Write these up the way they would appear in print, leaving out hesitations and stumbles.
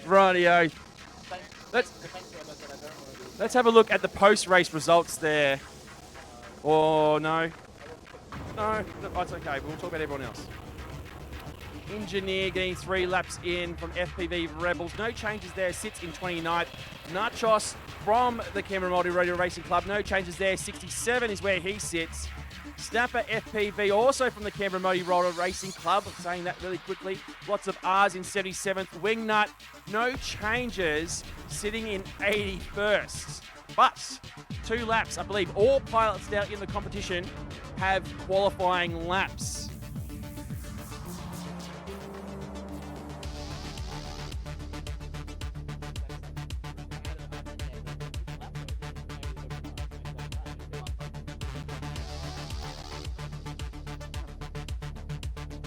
Rightio. Let's have a look at the post-race results there. Oh, no. No, that's okay. We'll talk about everyone else. Engineer getting 3 laps in from FPV Rebels. No changes there. Sits in 29th. Nachos from the Canberra Multi-Rodeo Racing Club. No changes there. 67 is where he sits. Snapper FPV, also from the Canberra Multi-Rodeo Racing Club. I'm saying that really quickly. Lots of R's in 77th. Wingnut, no changes. Sitting in 81st. But 2 laps, I believe. All pilots now in the competition have qualifying laps.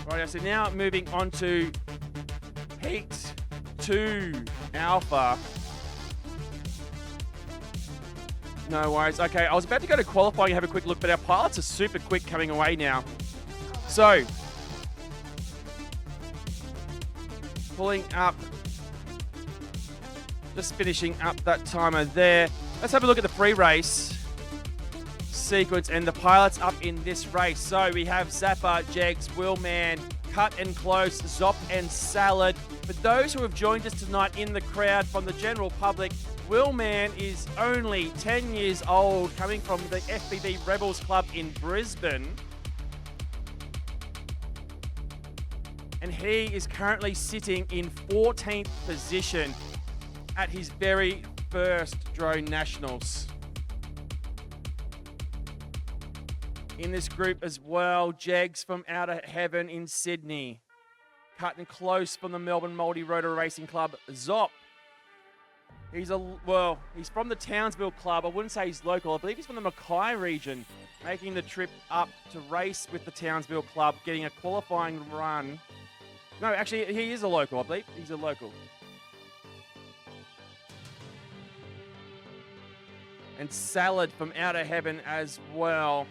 Right, so now moving on to Heat 2 Alpha. No worries. Okay, I was about to go to qualifying and have a quick look, but our pilots are super quick coming away now. So, pulling up, just finishing up that timer there. Let's have a look at the pre-race sequence and the pilots up in this race. So we have Zappa, Jegs, Willman, Cut and Close, Zop and Salad. For those who have joined us tonight in the crowd from the general public, Willman is only 10 years old, coming from the FPV Rebels Club in Brisbane. And he is currently sitting in 14th position at his very first Drone Nationals. In this group as well, Jegs from Outer Heaven in Sydney. Cut and Close from the Melbourne Multi-Rotor Racing Club. Zop. He's from the Townsville Club. I wouldn't say he's local. I believe he's from the Mackay region, making the trip up to race with the Townsville Club, getting a qualifying run. No, actually, he is a local, I believe. He's a local. And Salad from Outer Heaven as well.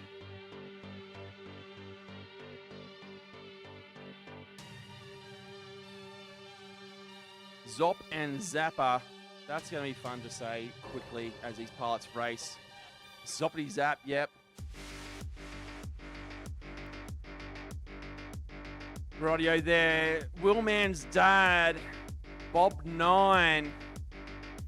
Zop and Zappa. That's going to be fun to say quickly as these pilots race. Zoppity Zap, yep. Radio there. Willman's dad, Bob 9,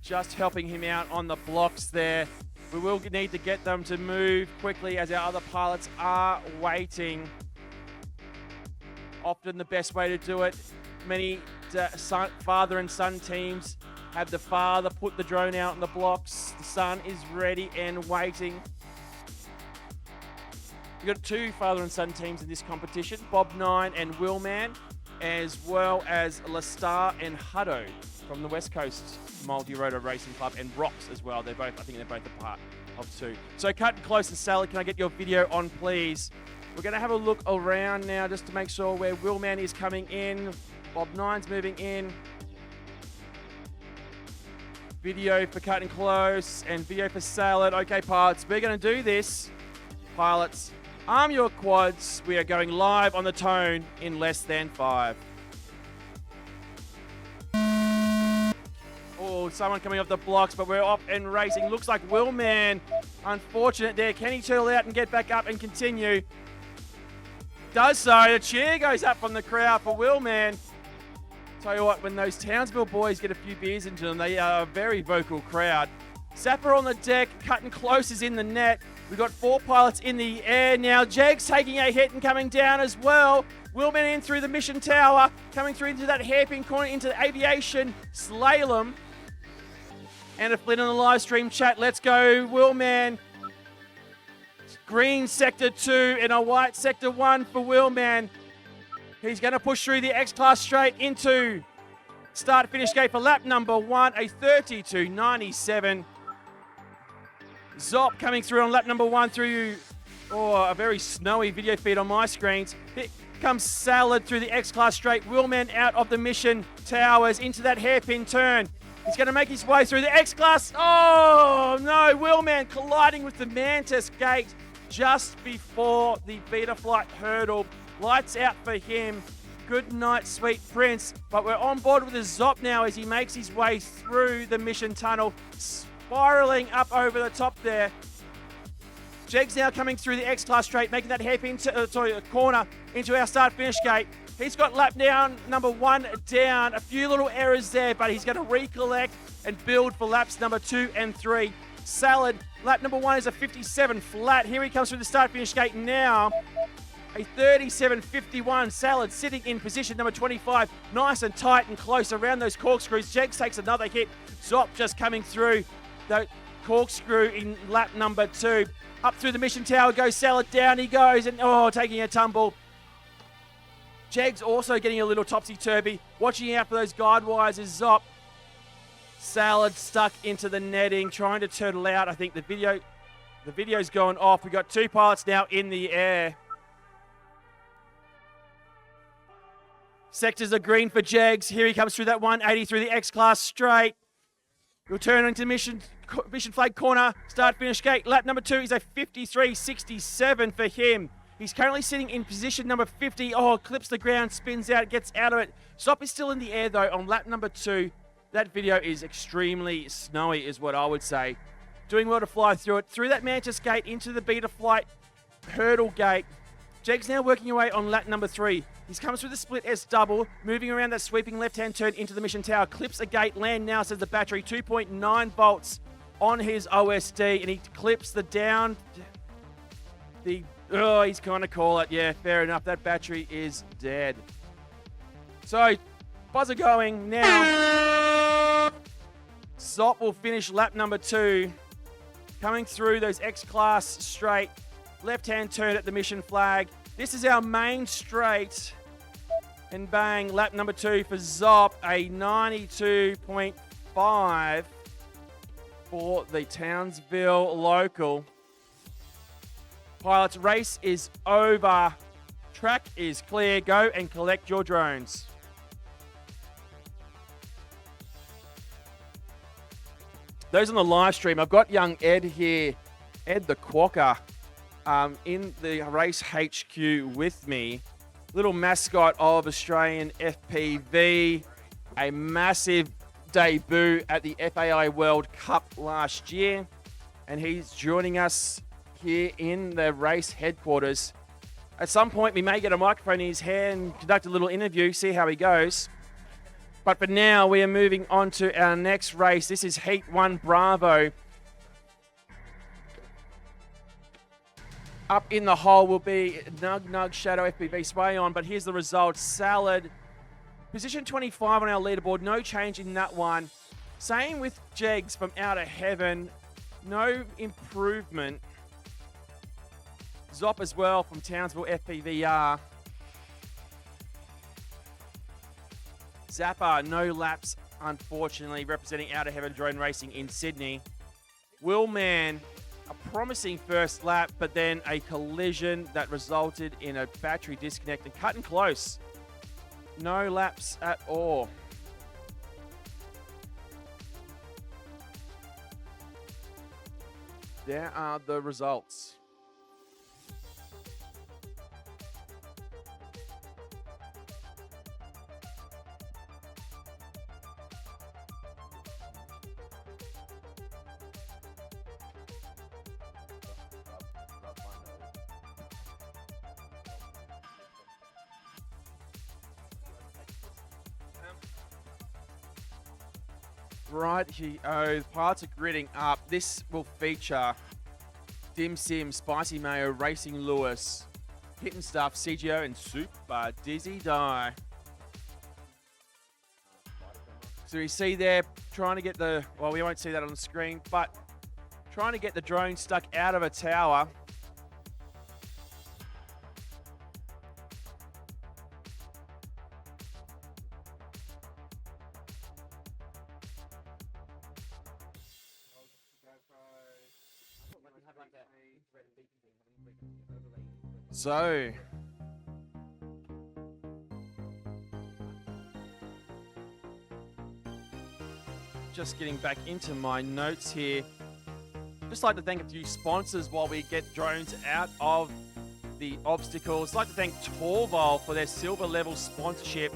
just helping him out on the blocks there. We will need to get them to move quickly as our other pilots are waiting. Often the best way to do it. Many father and son teams have the father put the drone out in the blocks. The son is ready and waiting. We've got 2 father and son teams in this competition, Bob 9 and Willman, as well as Lestar and Hutto from the West Coast Multi-Rotor Racing Club, and Rocks as well. I think they're both a part of 2. So Cut and Close and Salad, can I get your video on, please? We're going to have a look around now just to make sure where Willman is coming in. Bob 9's moving in. Video for Cut and Close and video for Salad. Okay, pilots, we're going to do this. Pilots, arm your quads. We are going live on the tone in less than 5. Oh, someone coming off the blocks, but we're off and racing. Looks like Willman. Unfortunate there. Can he turtle out and get back up and continue? Does so. The cheer goes up from the crowd for Willman. Tell you what, when those Townsville boys get a few beers into them, they are a very vocal crowd. Zapper on the deck, Cut and Close is in the net. We've got 4 pilots in the air now. Jegs taking a hit and coming down as well. Willman in through the Mission Tower, coming through into that hairpin corner, into the aviation slalom. And a Flynn on the live stream chat. Let's go, Willman. Green sector 2 and a white sector 1 for Willman. He's going to push through the X-Class straight into start-finish gate for lap number 1, a 32.97. Zop coming through on lap number 1 through a very snowy video feed on my screens. Here comes Salad through the X-Class straight. Willman out of the Mission Towers into that hairpin turn. He's going to make his way through the X-Class. Oh, no. Willman colliding with the Mantis gate just before the Betaflight hurdle. Lights out for him. Good night, sweet prince. But we're on board with the Zop now as he makes his way through the mission tunnel, spiraling up over the top there. Jegs now coming through the X-Class straight, making that hairpin corner into our start-finish gate. He's got lap down, number 1 down. A few little errors there, but he's going to recollect and build for laps number 2 and 3. Salad, lap number 1 is a 57 flat. Here he comes through the start-finish gate now. A 37.51. Salad sitting in position number 25. Nice and tight and close around those corkscrews. Jegs takes another hit. Zop just coming through the corkscrew in lap number 2. Up through the mission tower goes Salad. Down he goes and taking a tumble. Jegs also getting a little topsy-turvy. Watching out for those guide wires is Zop. Salad stuck into the netting, trying to turtle out. I think the video's going off. We've got 2 pilots now in the air. Sectors are green for Jegs. Here he comes through that 180 through the X-Class straight. He'll turn into mission flag corner, start-finish gate. Lap number 2 is a 53.67 for him. He's currently sitting in position number 50. Clips the ground, spins out, gets out of it. Zop is still in the air, though, on lap number 2. That video is extremely snowy, is what I would say. Doing well to fly through it. Through that Mantis gate into the Beta Flight hurdle gate. Jegs now working away on lap number 3. He's comes through the split S double, moving around that sweeping left-hand turn into the mission tower. Clips a gate, land now, says the battery. 2.9 volts on his OSD, and he clips the down. He's going to call it. Yeah, fair enough. That battery is dead. So, buzzer going now. Zop will finish lap number 2. Coming through those X-Class straight. Left-hand turn at the mission flag. This is our main straight. And bang, lap number 2 for Zop. A 92.5 for the Townsville local. Pilots, race is over. Track is clear. Go and collect your drones. Those on the live stream, I've got young Ed here, Ed the Quokka, in the race HQ with me. Little mascot of Australian FPV, a massive debut at the FAI World Cup last year, and he's joining us here in the race headquarters. At some point, we may get a microphone in his hand and conduct a little interview, see how he goes. But for now, we are moving on to our next race. This is Heat 1 Bravo. Up in the hole will be Nug Shadow FPV Spray On, but here's the results. Salad, position 25 on our leaderboard. No change in that one. Same with Jegs from Outer Heaven. No improvement. Zop as well from Townsville FPVR. Zappa, no laps, unfortunately, representing Outer Heaven Drone Racing in Sydney. Willman, a promising first lap, but then a collision that resulted in a battery disconnect and cutting close. No laps at all. There are the results. Right here, the pilots are gridding up. This will feature Dim Sim, Spicy Mayo, Racing Lewis, Hit and Stuff, CGO, and Super Dizzy Die. So you see there, trying to get the, well, we won't see that on the screen, but trying to get the drone stuck out of a tower. So, just getting back into my notes here. Just like to thank a few sponsors while we get drones out of the obstacles. I'd like to thank Torval for their silver level sponsorship.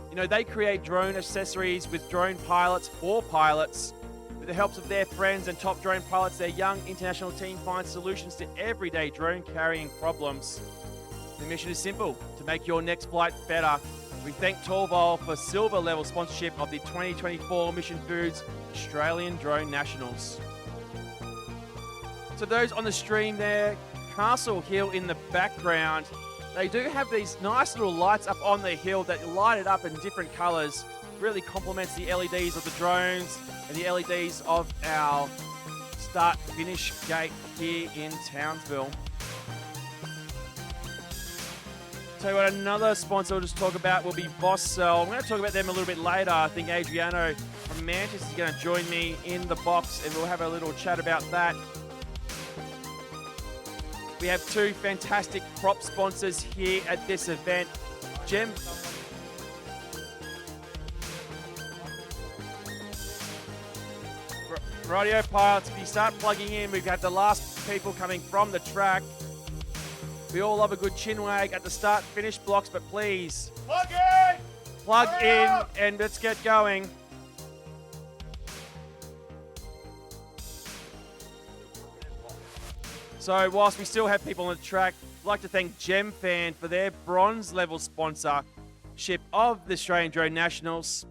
You know, they create drone accessories with drone pilots for pilots. With the help of their friends and top drone pilots, their young international team finds solutions to everyday drone carrying problems. The mission is simple: to make your next flight better. We thank Torval for silver level sponsorship of the 2024 Mission Foods Australian Drone Nationals. So those on the stream there, Castle Hill in the background, they do have these nice little lights up on the hill that light it up in different colours. Really complements the LEDs of the drones and the LEDs of our start-finish gate here in Townsville. Tell you what, another sponsor we'll just talk about will be Vosscell. I'm going to talk about them a little bit later. I think Adriano from Manchester is going to join me in the box and we'll have a little chat about that. We have two fantastic prop sponsors here at this event. Radio pilots, if you start plugging in, we've got the last people coming from the track. We all love a good chin wag at the start-finish blocks, but please plug in and let's get going. So whilst we still have people on the track, I'd like to thank GemFan for their bronze level sponsorship of the Australian Drone Nationals.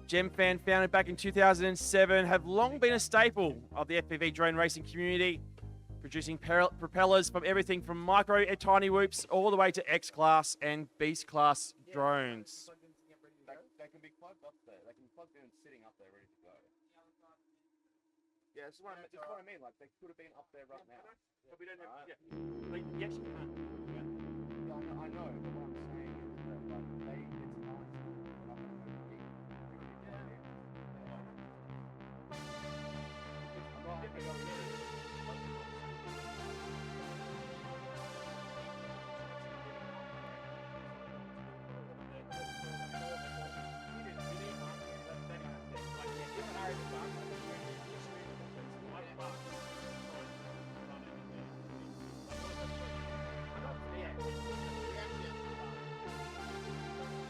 GemFan, founded back in 2007, have long been a staple of the FPV drone racing community, producing propellers from everything from micro and tiny whoops all the way to X-Class and Beast-Class drones. They can be plugged up there. They can be plugged in and sitting up there ready to go. Yeah, that's what I mean. Like, they could have been up there right now. But we don't have... Yeah. Like, yes, you can. Yeah, I know. But what I'm saying is that, like, it's nice. They're not going to be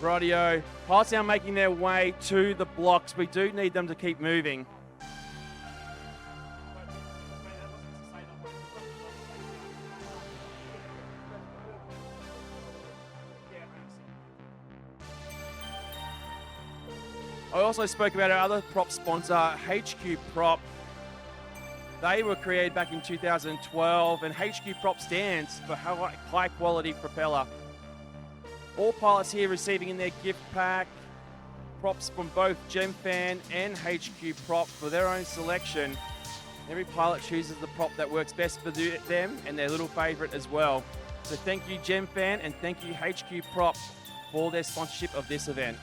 Rightio. Pilots now making their way to the blocks. We do need them to keep moving. I also spoke about our other prop sponsor, HQ Prop. They were created back in 2012, and HQ Prop stands for high quality propeller. All pilots here receiving in their gift pack props from both GemFan and HQ Prop for their own selection. Every pilot chooses the prop that works best for them and their little favourite as well. So thank you GemFan and thank you HQ Prop for their sponsorship of this event.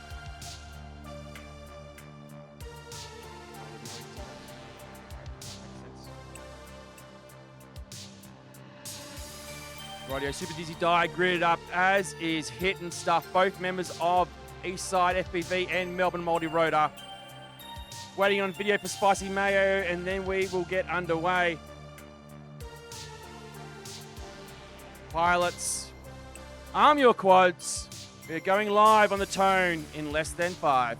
Rightio, Super Dizzy Die gridded up, as is Hit and Stuff, both members of Eastside FPV and Melbourne Multi-Rotor. Waiting on video for Spicy Mayo, and then we will get underway. Pilots, arm your quads. We're going live on the tone in less than 5.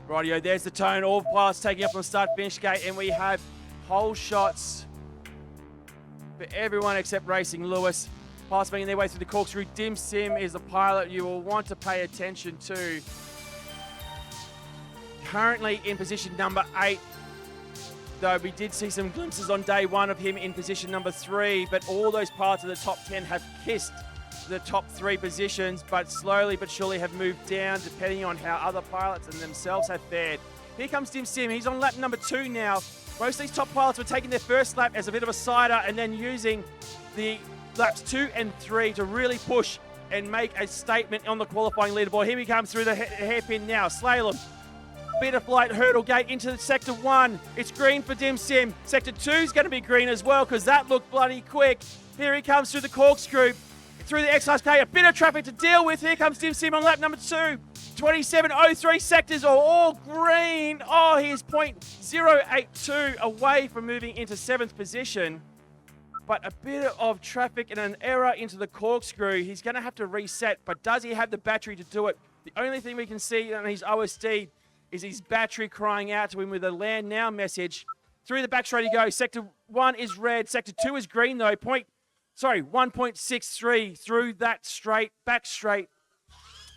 Rightio, there's the tone. All pilots taking up on the start-finish gate, and we have whole shots for everyone except Racing Lewis. Pilots making their way through the corkscrew. Dim Sim is a pilot you will want to pay attention to. Currently in position number 8, though we did see some glimpses on day 1 of him in position number 3, but all those pilots in the top 10 have kissed the top 3 positions, but slowly but surely have moved down depending on how other pilots and themselves have fared. Here comes Dim Sim. He's on lap number 2 now. Most of these top pilots were taking their first lap as a bit of a cider and then using the laps 2 and 3 to really push and make a statement on the qualifying leaderboard. Here he comes through the hairpin now. Slalom, bit of flight, hurdle gate into the sector 1. It's green for Dim Sim. Sector 2 is going to be green as well because that looked bloody quick. Here he comes through the corkscrew. through the X-Class K. A bit of traffic to deal with. Here comes Dim Sim on lap number 2. 27.03 sectors are all green. Oh, he is 0.082 away from moving into 7th position. But a bit of traffic and an error into the corkscrew. He's going to have to reset, but does he have the battery to do it? The only thing we can see on his OSD is his battery crying out to him with a land now message. Through the back straight he goes. Sector 1 is red. Sector 2 is green though. 1.63 through that straight, back straight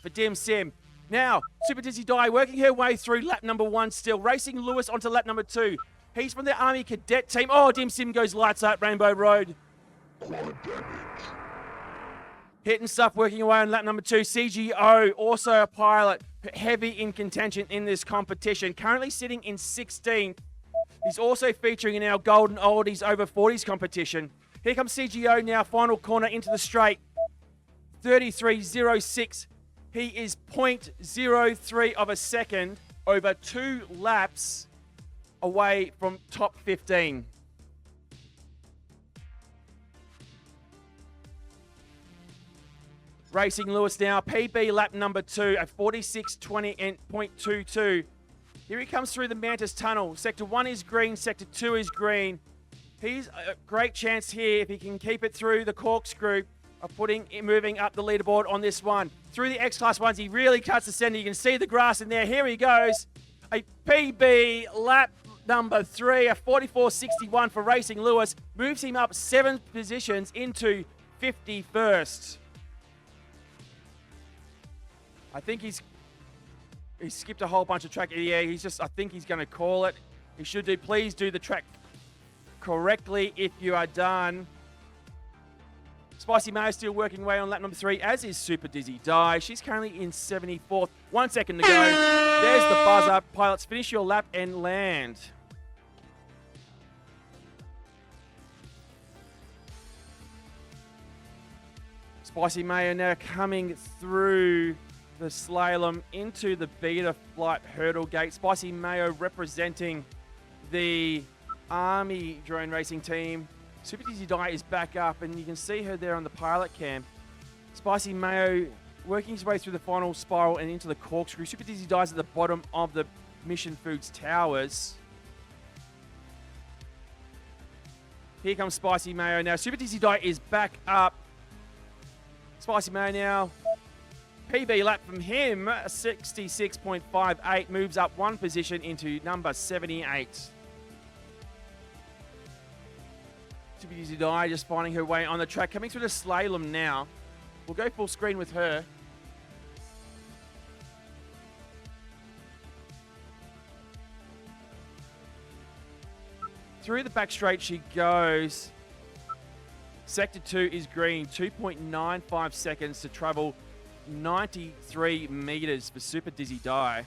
for Dim Sim. Now, Super Dizzy Die working her way through lap number 1 still. Racing Lewis onto lap number 2. He's from the Army Cadet team. Oh, Dim Sim goes lights out Rainbow Road. Hitting stuff working away on lap number 2. CGO, also a pilot, heavy in contention in this competition. Currently sitting in 16th. He's also featuring in our Golden Oldies over 40s competition. Here comes CGO now, final corner into the straight. 33.06. He is 0.03 of a second over 2 laps away from top 15. Racing Lewis now, PB lap number 2 at 46.20.22. Here he comes through the Mantis Tunnel. Sector 1 is green, Sector 2 is green. He's a great chance here if he can keep it through the corkscrew of moving up the leaderboard on this one. Through the X-Class ones, he really cuts the center. You can see the grass in there. Here he goes. A PB lap number 3, a 44.61 for Racing Lewis. Moves him up 7 positions into 51st. I think he's skipped a whole bunch of track. Yeah, I think he's going to call it. He should do. Please do the track correctly if you are done. Spicy Mayo still working away on lap number 3, as is Super Dizzy Die. She's currently in 74th. 1 second to go. There's the buzzer. Pilots, finish your lap and land. Spicy Mayo now coming through the slalom into the Beta Flight hurdle gate. Spicy Mayo representing the Army drone racing team. Super Dizzy Die is back up, and you can see her there on the pilot cam. Spicy Mayo working his way through the final spiral and into the corkscrew. Super Dizzy Die's at the bottom of the Mission Foods towers. Here comes Spicy Mayo now. Super Dizzy Die is back up. Spicy Mayo now. PB lap from him, 66.58, moves up 1 position into number 78. Super Dizzy Die just finding her way on the track. Coming through the slalom now. We'll go full screen with her. Through the back straight she goes. Sector 2 is green. 2.95 seconds to travel 93 meters for Super Dizzy Die.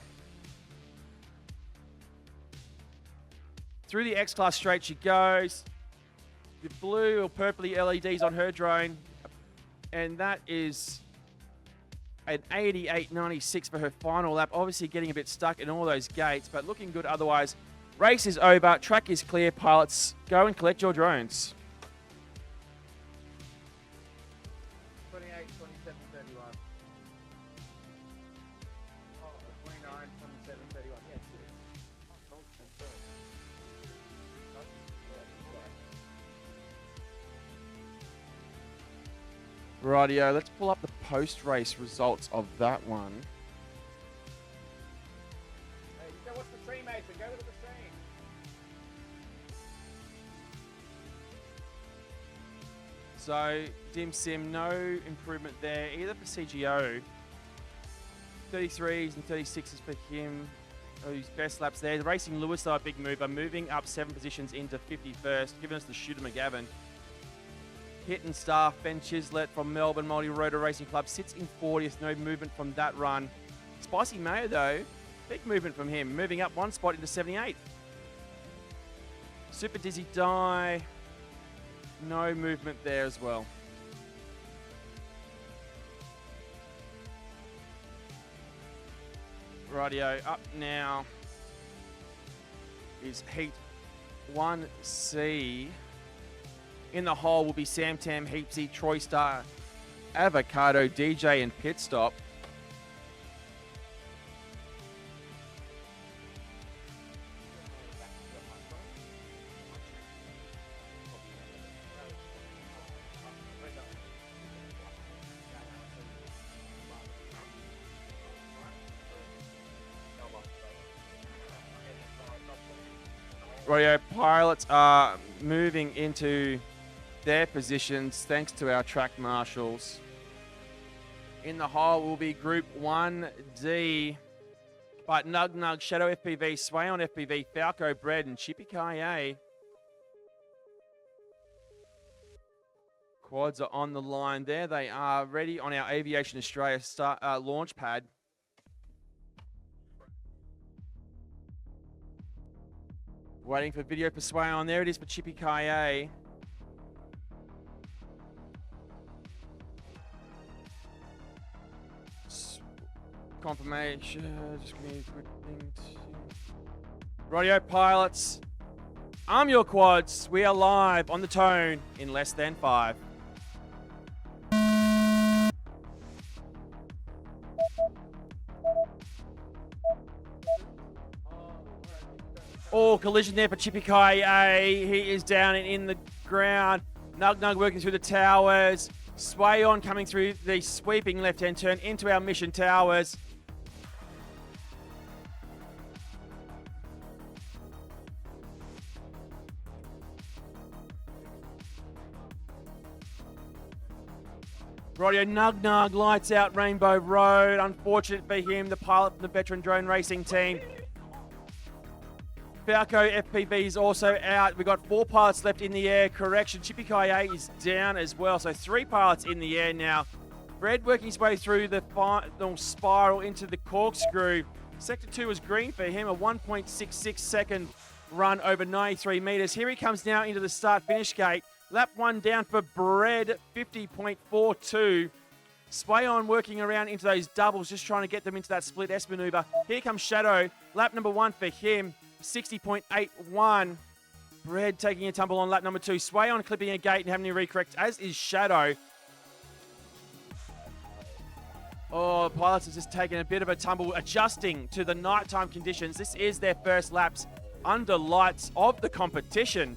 Through the X-Class straight she goes. The blue or purpley LEDs on her drone. And that is an 88.96 for her final lap. Obviously getting a bit stuck in all those gates, but looking good otherwise. Race is over. Track is clear. Pilots, go and collect your drones. 28, 27, 31. Oh, 29, 27, 31. Yeah, Rightio, let's pull up the post-race results of that one. Hey, you go watch the stream, Mason. Go look at the stream. So, Dim Sim, no improvement there, either for CGO. 33s and 36s for him. Oh, his best laps there. The Racing Lewis, though, a big mover, moving up 7 positions into 51st, giving us the Shooter McGavin. Hitting staff, Ben Chislett from Melbourne Multi-Rotor Racing Club sits in 40th. No movement from that run. Spicy Mayo, though, big movement from him. Moving up 1 spot into 78th. Super Dizzy Die, no movement there as well. Rightio, up now is Heat 1C. In the hole will be Sam Tam, Heapsy, Troy Star, Avocado, DJ, and Pit Stop. Rodeo pilots are moving into their positions thanks to our track marshals. In the hole will be Group 1D. But Nug Nug, Shadow FPV, Sway on FPV, Falco Bread, and Chippy Kaye. Quads are on the line there. They are ready on our Aviation Australia launch pad. Waiting for video for Sway on. There it is for Chippy Kaye. Confirmation. Just give me a quick thing. Radio pilots, arm your quads. We are live on the tone in less than 5. Oh, collision there for Chippy Kaye. He is down and in the ground. Nug Nug working through the towers. Sway on coming through the sweeping left-hand turn into our mission towers. Rightio, Nug Nug lights out Rainbow Road. Unfortunate for him, the pilot from the veteran drone racing team. Falco FPV is also out. We've got 4 pilots left in the air. Correction, Chippy Kaye is down as well. So 3 pilots in the air now. Fred working his way through the final spiral into the corkscrew. Sector 2 is green for him, a 1.66 second run over 93 meters. Here he comes now into the start-finish gate. Lap 1 down for Bread, 50.42. Sway on working around into those doubles, just trying to get them into that split S maneuver. Here comes Shadow. Lap number 1 for him, 60.81. Bread taking a tumble on lap number 2. Sway on clipping a gate and having to recorrect, as is Shadow. Oh, pilots have just taken a bit of a tumble, adjusting to the nighttime conditions. This is their first laps under lights of the competition.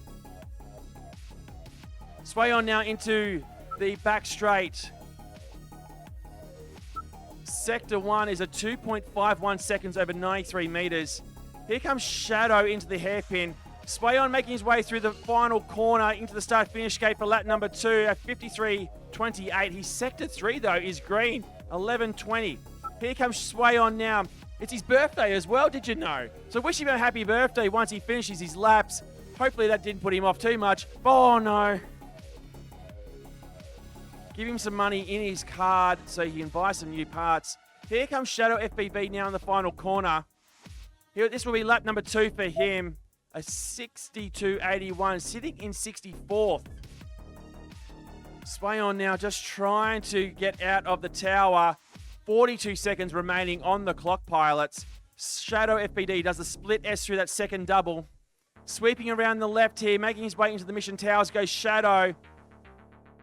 Sway on now into the back straight. Sector 1 is a 2.51 seconds over 93 meters. Here comes Shadow into the hairpin. Sway on making his way through the final corner into the start-finish gate for lap number 2 at 53.28. His sector 3, though, is green, 11.20. Here comes Sway on now. It's his birthday as well, did you know? So wish him a happy birthday once he finishes his laps. Hopefully that didn't put him off too much. Oh, no. Give him some money in his card so he can buy some new parts. Here comes Shadow FPV now in the final corner. Here, this will be lap number 2 for him. A 62.81, sitting in 64th. Sway on now, just trying to get out of the tower. 42 seconds remaining on the clock, pilots. Shadow FPV does the split S through that second double. Sweeping around the left here, making his way into the mission towers goes Shadow.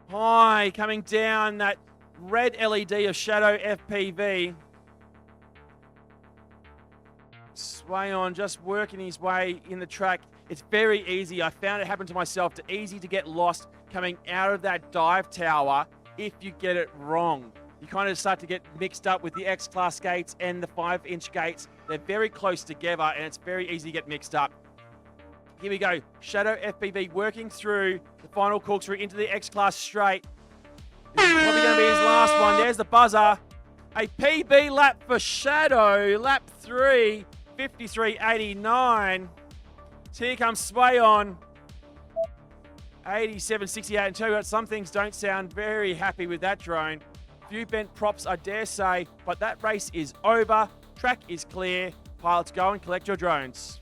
High, coming down that red LED of Shadow FPV. Sway on, just working his way in the track. It's very easy. I found it happened to myself. It's easy to get lost coming out of that dive tower if you get it wrong. You kind of start to get mixed up with the X-Class gates and the 5-inch gates. They're very close together and it's very easy to get mixed up. Here we go. Shadow FPV working through the final corkscrew into the X-Class straight. This is probably going to be his last one. There's the buzzer. A PB lap for Shadow. Lap 3, 53.89. So here comes Sway on. 87.68. And tell you what, some things don't sound very happy with that drone. Few bent props, I dare say. But that race is over. Track is clear. Pilots, go and collect your drones.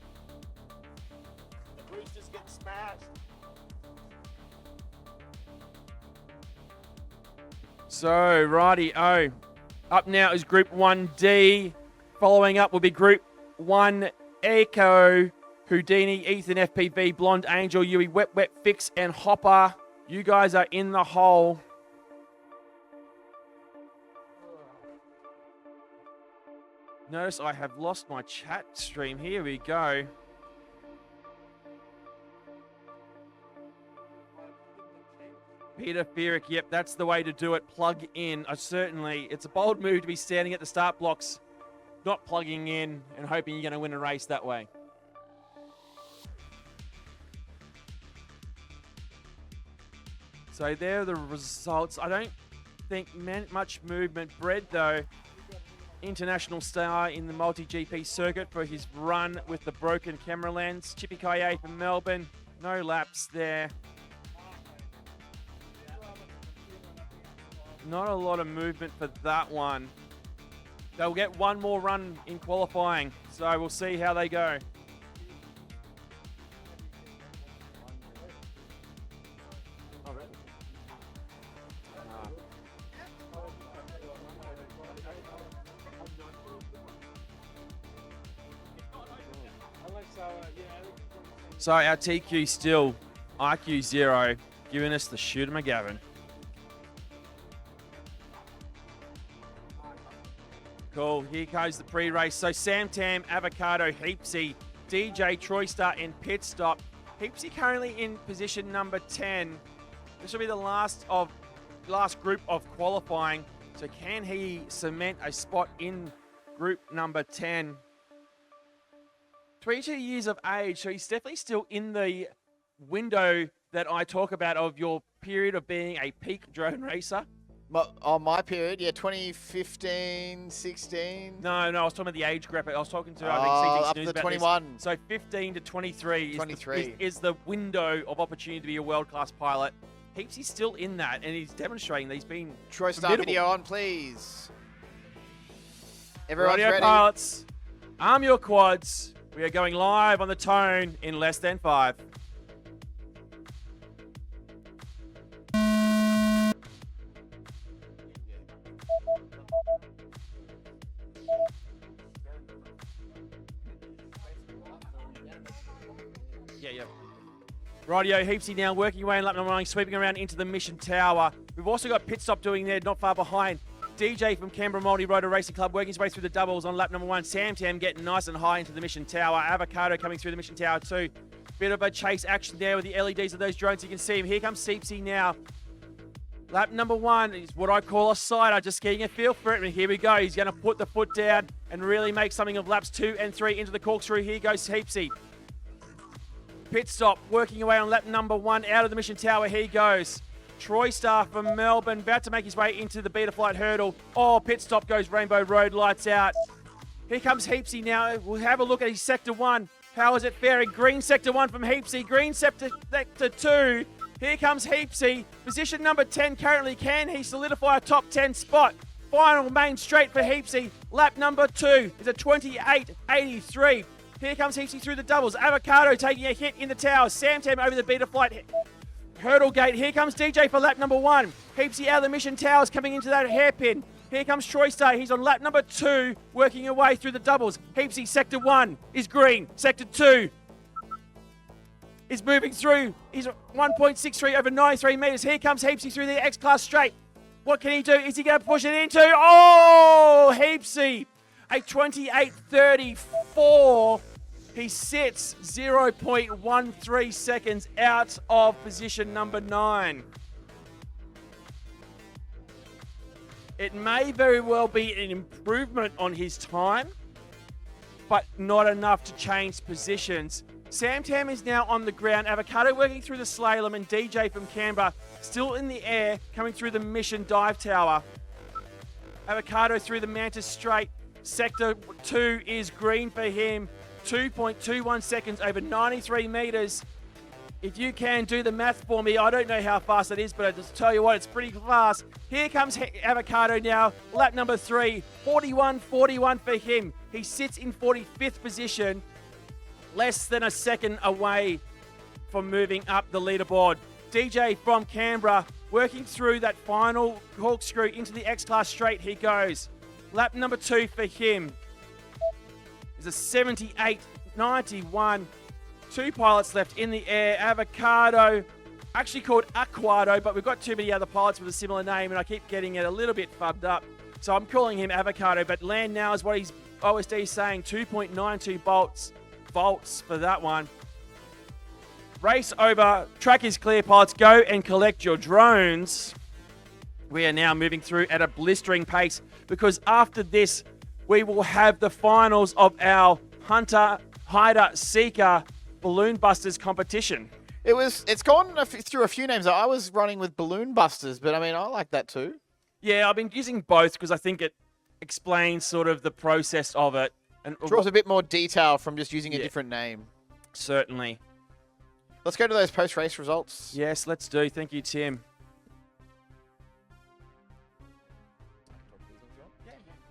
So, righty-o. Up now is Group 1D. Following up will be Group 1 Echo, Houdini, Ethan FPV, Blonde Angel, Yui, Wet Fix, and Hopper. You guys are in the hole. Notice I have lost my chat stream. Here we go. Peter Fierick, yep, that's the way to do it. Plug in. Certainly, it's a bold move to be standing at the start blocks, not plugging in and hoping you're going to win a race that way. So there are the results. I don't think much movement. Bread, though, international star in the multi-GP circuit for his run with the broken camera lens. Chippy Kaye from Melbourne. No laps there. Not a lot of movement for that one. They'll get one more run in qualifying, so we'll see how they go. So our TQ still IQ 0, giving us the Shooter McGavin. Cool, here goes the pre-race. So Sam Tam, Avocado, Heapsy, DJ, Troy Star, and Pit Stop. Heapsy currently in position number 10. This will be the last group of qualifying. So can he cement a spot in group number 10? 22 years of age, so he's definitely still in the window that I talk about of your period of being a peak drone racer. My period, yeah, 2015, 16. No, I was talking about the age group. I was talking to up to 21. So 15 to 23, 23. Is the window of opportunity to be a world-class pilot. Heapsy's still in that, and he's demonstrating that he's been Troy Star formidable. video on, please. Everyone's Radio ready. pilots, arm your quads. We are going live on the tone in less than 5. Yeah. Rightio, Heapsy now working away in lap number 9, sweeping around into the Mission Tower. We've also got Pit Stop doing there, not far behind. DJ from Canberra Multi-Rotor Racing Club working his way through the doubles on lap number 1. Sam Tam getting nice and high into the Mission Tower. Avocado coming through the Mission Tower too. Bit of a chase action there with the LEDs of those drones. You can see him. Here comes Heapsy now. Lap number 1 is what I call a sider, just getting a feel for it. And here we go. He's going to put the foot down and really make something of laps 2 and 3 into the corkscrew. Here goes Heapsy. Pit Stop working away on lap number 1 out of the Mission Tower. He goes. Troy Star from Melbourne about to make his way into the Beta Flight hurdle. Oh, Pit Stop goes Rainbow Road, lights out. Here comes Heapsy now. We'll have a look at his Sector 1. How is it faring? Green Sector 1 from Heapsy. Green Sector 2. Here comes Heapsy. Position number 10 currently. Can he solidify a top 10 spot? Final main straight for Heapsy. Lap number 2 is a 28.83. Here comes Heapsy through the doubles. Avocado taking a hit in the tower. Sam Tam over the Beta Flight hurdle gate. Here comes DJ for lap number 1. Heapsy out of the Mission Towers coming into that hairpin. Here comes Troy Star. He's on lap number 2, working away through the doubles. Heapsy, Sector 1 is green. Sector 2 is moving through. He's 1.63 over 93 metres. Here comes Heapsy through the X-Class straight. What can he do? Is he going to push it into? Oh, Heapsy, a 28.34. He sits 0.13 seconds out of position number 9. It may very well be an improvement on his time, but not enough to change positions. Sam Tam is now on the ground. Avocado working through the slalom, and DJ from Canberra still in the air, coming through the Mission Dive Tower. Avocado through the Mantis Straight. Sector 2 is green for him. 2.21 seconds over 93 metres. If you can do the math for me, I don't know how fast it is, but I just tell you what, it's pretty fast. Here comes Avocado now, lap number 3, 41.41 for him. He sits in 45th position, less than a second away from moving up the leaderboard. DJ from Canberra working through that final corkscrew into the X-Class straight. He goes. Lap number 2 for him is a 78.91. 2 pilots left in the air. Avocado, actually called Aquado, but we've got too many other pilots with a similar name, and I keep getting it a little bit fubbed up. So I'm calling him Avocado, but land now is what he's OSD saying 2.92 volts for that one. Race over. Track is clear, pilots. Go and collect your drones. We are now moving through at a blistering pace because after this, we will have the finals of our Hunter, Hider, Seeker Balloon Busters competition. It's gone through a few names. I was running with Balloon Busters, but I mean, I like that too. Yeah, I've been using both because I think it explains sort of the process of it. And Draws a bit more detail from just using a different name. Certainly. Let's go to those post-race results. Yes, let's do. Thank you, Tim.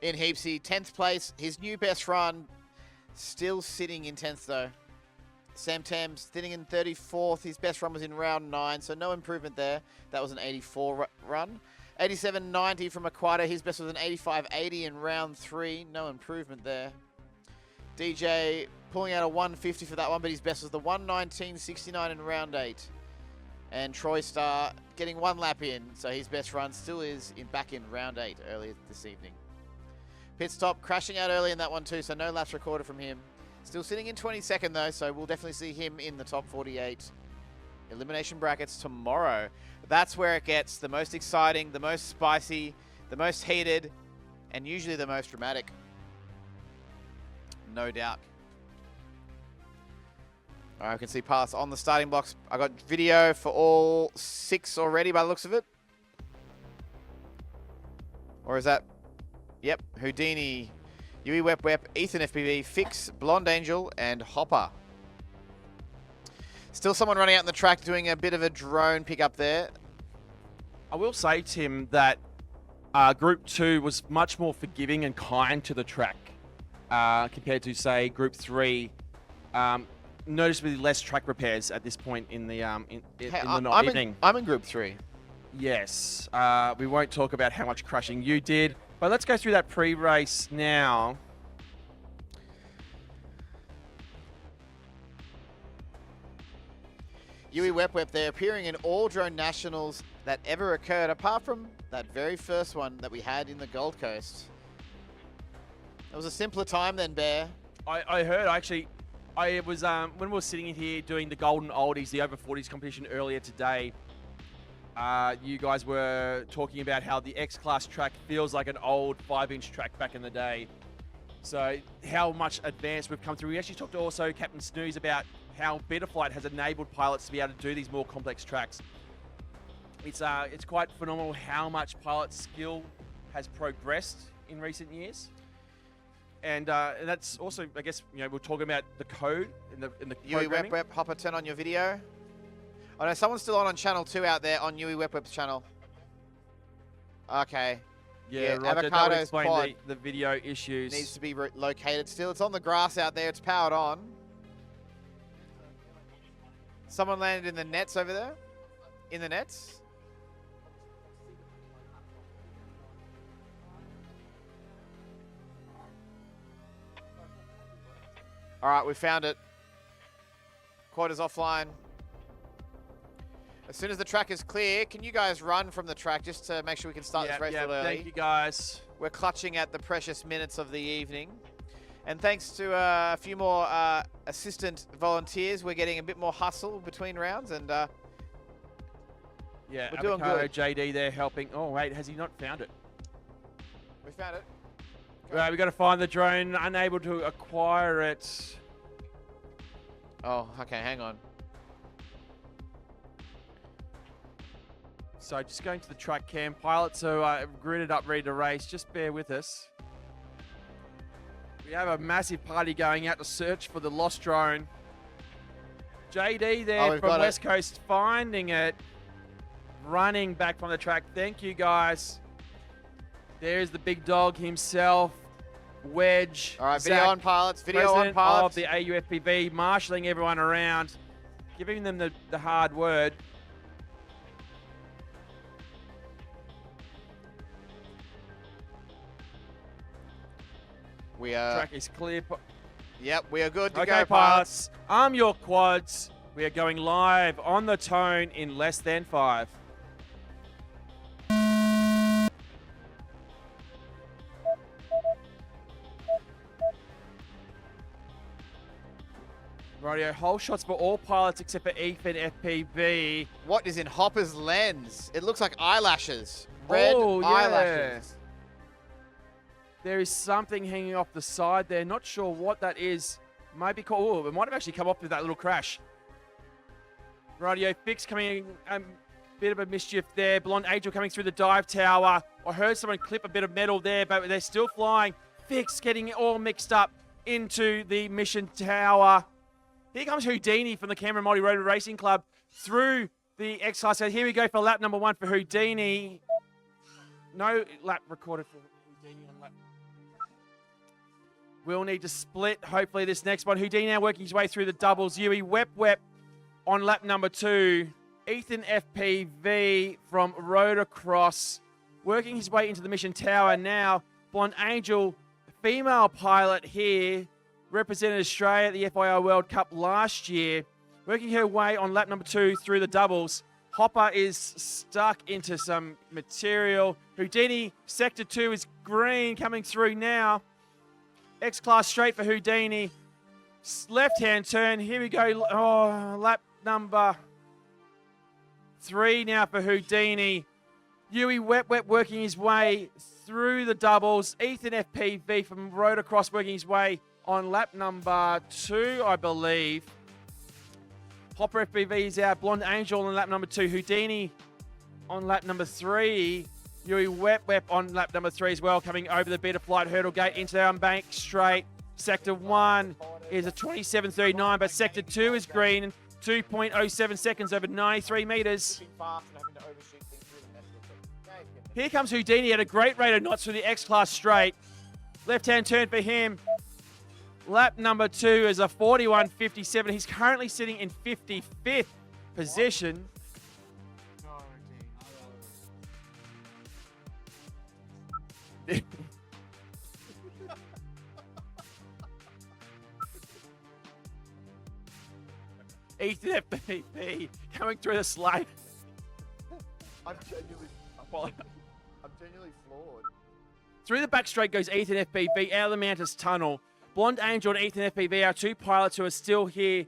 In Heapsy, 10th place. His new best run, still sitting in 10th though. Sam Tams sitting in 34th. His best run was in round 9, so no improvement there. That was an 84 run. 87.90 from Aquata. His best was an 85.80 in round 3. No improvement there. DJ pulling out a 150 for that one, but his best was the 119.69 in round 8. And Troy Star getting 1 lap in, so his best run still is back in round 8 earlier this evening. Pit stop, crashing out early in that one too, so no laps recorded from him. Still sitting in 22nd though, so we'll definitely see him in the top 48 elimination brackets tomorrow. That's where it gets the most exciting, the most spicy, the most heated, and usually the most dramatic. No doubt. All right, we can see pilots on the starting blocks. I got video for all 6 already by the looks of it. Or is that... Yep, Houdini, Yui Wep, Ethan FPV, Fix, Blonde Angel, and Hopper. Still someone running out in the track doing a bit of a drone pickup there. I will say, Tim, that Group 2 was much more forgiving and kind to the track compared to, say, Group 3. Noticeably less track repairs at this point in the evening. I'm in Group 3. Yes. We won't talk about how much crushing you did. But let's go through that pre-race now. Yui Wep, they're appearing in all drone nationals that ever occurred, apart from that very first one that we had in the Gold Coast. It was a simpler time than Bear. I heard, actually, I was when we were sitting in here doing the Golden Oldies, the over 40s competition earlier today, you guys were talking about how the X-Class track feels like an old 5-inch track back in the day. So how much advanced we've come through. We actually talked to also Captain Snooze about how Betaflight has enabled pilots to be able to do these more complex tracks. It's quite phenomenal how much pilot skill has progressed in recent years. And that's also, I guess, we're talking about the code in the Yui programming. Wep, Hopper, turn on your video. Oh no, someone's still on channel 2 out there on Yui Wep's channel. Okay. Yeah, Roger, that would Avocado's explain pod the video issues. needs to be located still. It's on the grass out there. It's powered on. Someone landed in the nets over there. In the nets. All right, we found it. Quad is offline. As soon as the track is clear, can you guys run from the track just to make sure we can start this race a little early? Thank you, guys. We're clutching at the precious minutes of the evening. And thanks to a few more assistant volunteers, we're getting a bit more hustle between rounds. And Yeah, we're doing Avocado good. JD there helping. Oh, wait, has he not found it? We found it. Right, we've got to find the drone. Unable to acquire it. Oh, okay, hang on. So just going to the track cam. Pilots are gridded up, ready to race. Just bear with us. We have a massive party going out to search for the lost drone. JD there from West Coast finding it. Running back from the track. Thank you, guys. There's the big dog himself. Wedge. All right, video Zach, on pilots. Video president on pilots. of the AUFPV, marshalling everyone around, giving them the hard word. We are. Track is clear. Yep, we are good to Okay, go, pilots. Arm your quads. We are going live on the tone in less than 5. Rightio, whole shots for all pilots except for Ethan FPV. What is in Hopper's lens? It looks like eyelashes. Red Oh, yeah. eyelashes. There is something hanging off the side there. Not sure what that is. Maybe called. Oh, it might have actually come off with that little crash. Rightio, Fix coming bit of a mischief there. Blonde Angel coming through the dive tower. I heard someone clip a bit of metal there, but they're still flying. Fix getting it all mixed up into the mission tower. Here comes Houdini from the Canberra Multi-Rotor Racing Club through the X-Class. So here we go for lap number 1 for Houdini. No lap recorded for Houdini on lap. We'll need to split, hopefully, this next one. Houdini now working his way through the doubles. Yui Wep on lap number 2. Ethan FPV from Rotocross working his way into the mission tower now. Blonde Angel, female pilot here, represented Australia at the FIR World Cup last year, working her way on lap number 2 through the doubles. Hopper is stuck into some material. Houdini, sector 2 is green coming through now. X-Class straight for Houdini. Left-hand turn. Here we go. Oh, lap number 3 now for Houdini. Yui Wep working his way through the doubles. Ethan FPV from Rotocross working his way on lap number 2, I believe. Hopper FPV is out. Blonde Angel on lap number 2. Houdini on lap number 3. Yui Wep on lap number 3 as well, coming over the Beta Flight hurdle gate into our bank straight. Sector 1 is a 27.39, but Sector 2 is green. 2.07 seconds over 93 meters. Here comes Houdini at a great rate of knots through the X-Class straight. Left-hand turn for him. Lap number 2 is a 41.57. He's currently sitting in 55th position. Ethan FPV coming through the slate. I'm genuinely floored. Through the back straight goes Ethan FPV out of the Mantis Tunnel. Blonde Angel and Ethan FPV are 2 pilots who are still here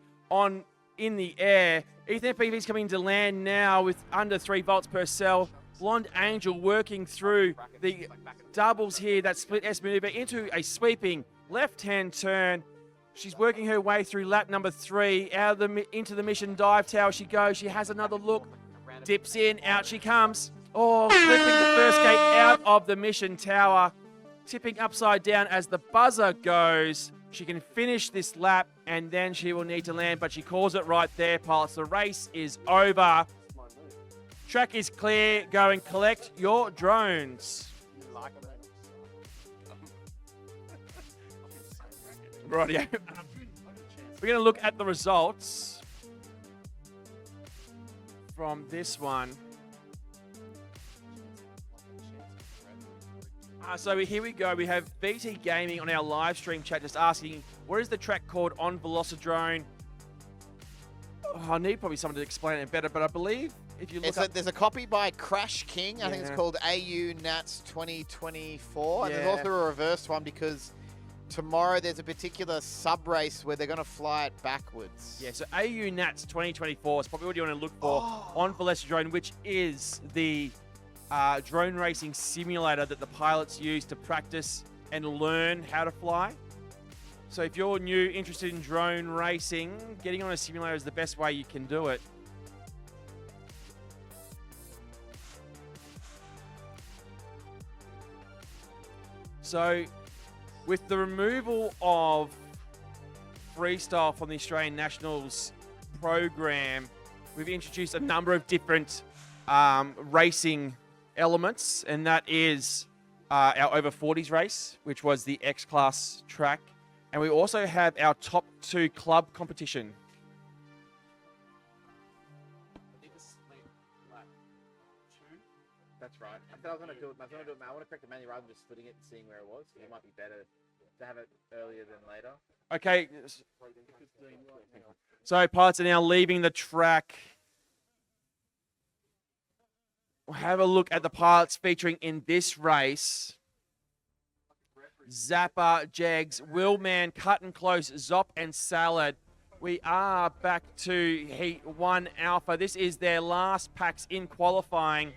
in the air. Ethan FPV is coming to land now with under 3 volts per cell. Blonde Angel working through the doubles here, that split S maneuver into a sweeping left-hand turn. She's working her way through lap number 3, into the mission dive tower she goes. She has another look, dips in, out she comes. Oh, flipping the first gate out of the mission tower, tipping upside down as the buzzer goes. She can finish this lap and then she will need to land, but she calls it right there, pilots. The race is over. Track is clear. Go and collect your drones. Rightio. We're going to look at the results from this one. So here we go. We have BT Gaming on our live stream chat just asking, what is the track called on Velocidrone? Oh, I need probably someone to explain it better, but I believe if you look there's a copy by Crash King. I think it's called AU Nats 2024. And there's also a reversed one because tomorrow there's a particular sub-race where they're going to fly it backwards. Yeah, so AU Nats 2024 is probably what you want to look for on Velocidrone, which is the drone racing simulator that the pilots use to practice and learn how to fly. So if you're new, interested in drone racing, getting on a simulator is the best way you can do it. So with the removal of freestyle from the Australian Nationals program, we've introduced a number of different racing elements, and that is our over 40s race, which was the X-Class track. And we also have our top 2 club competition. That's right. I said I was going to do it. I want to correct the menu rather than just splitting it and seeing where it was. It might be better to have it earlier than later. Okay. So pilots are now leaving the track. We'll have a look at the pilots featuring in this race. Zappa, Jags, Willman, Cut and Close, Zop and Salad. We are back to Heat 1 Alpha. This is their last packs in qualifying.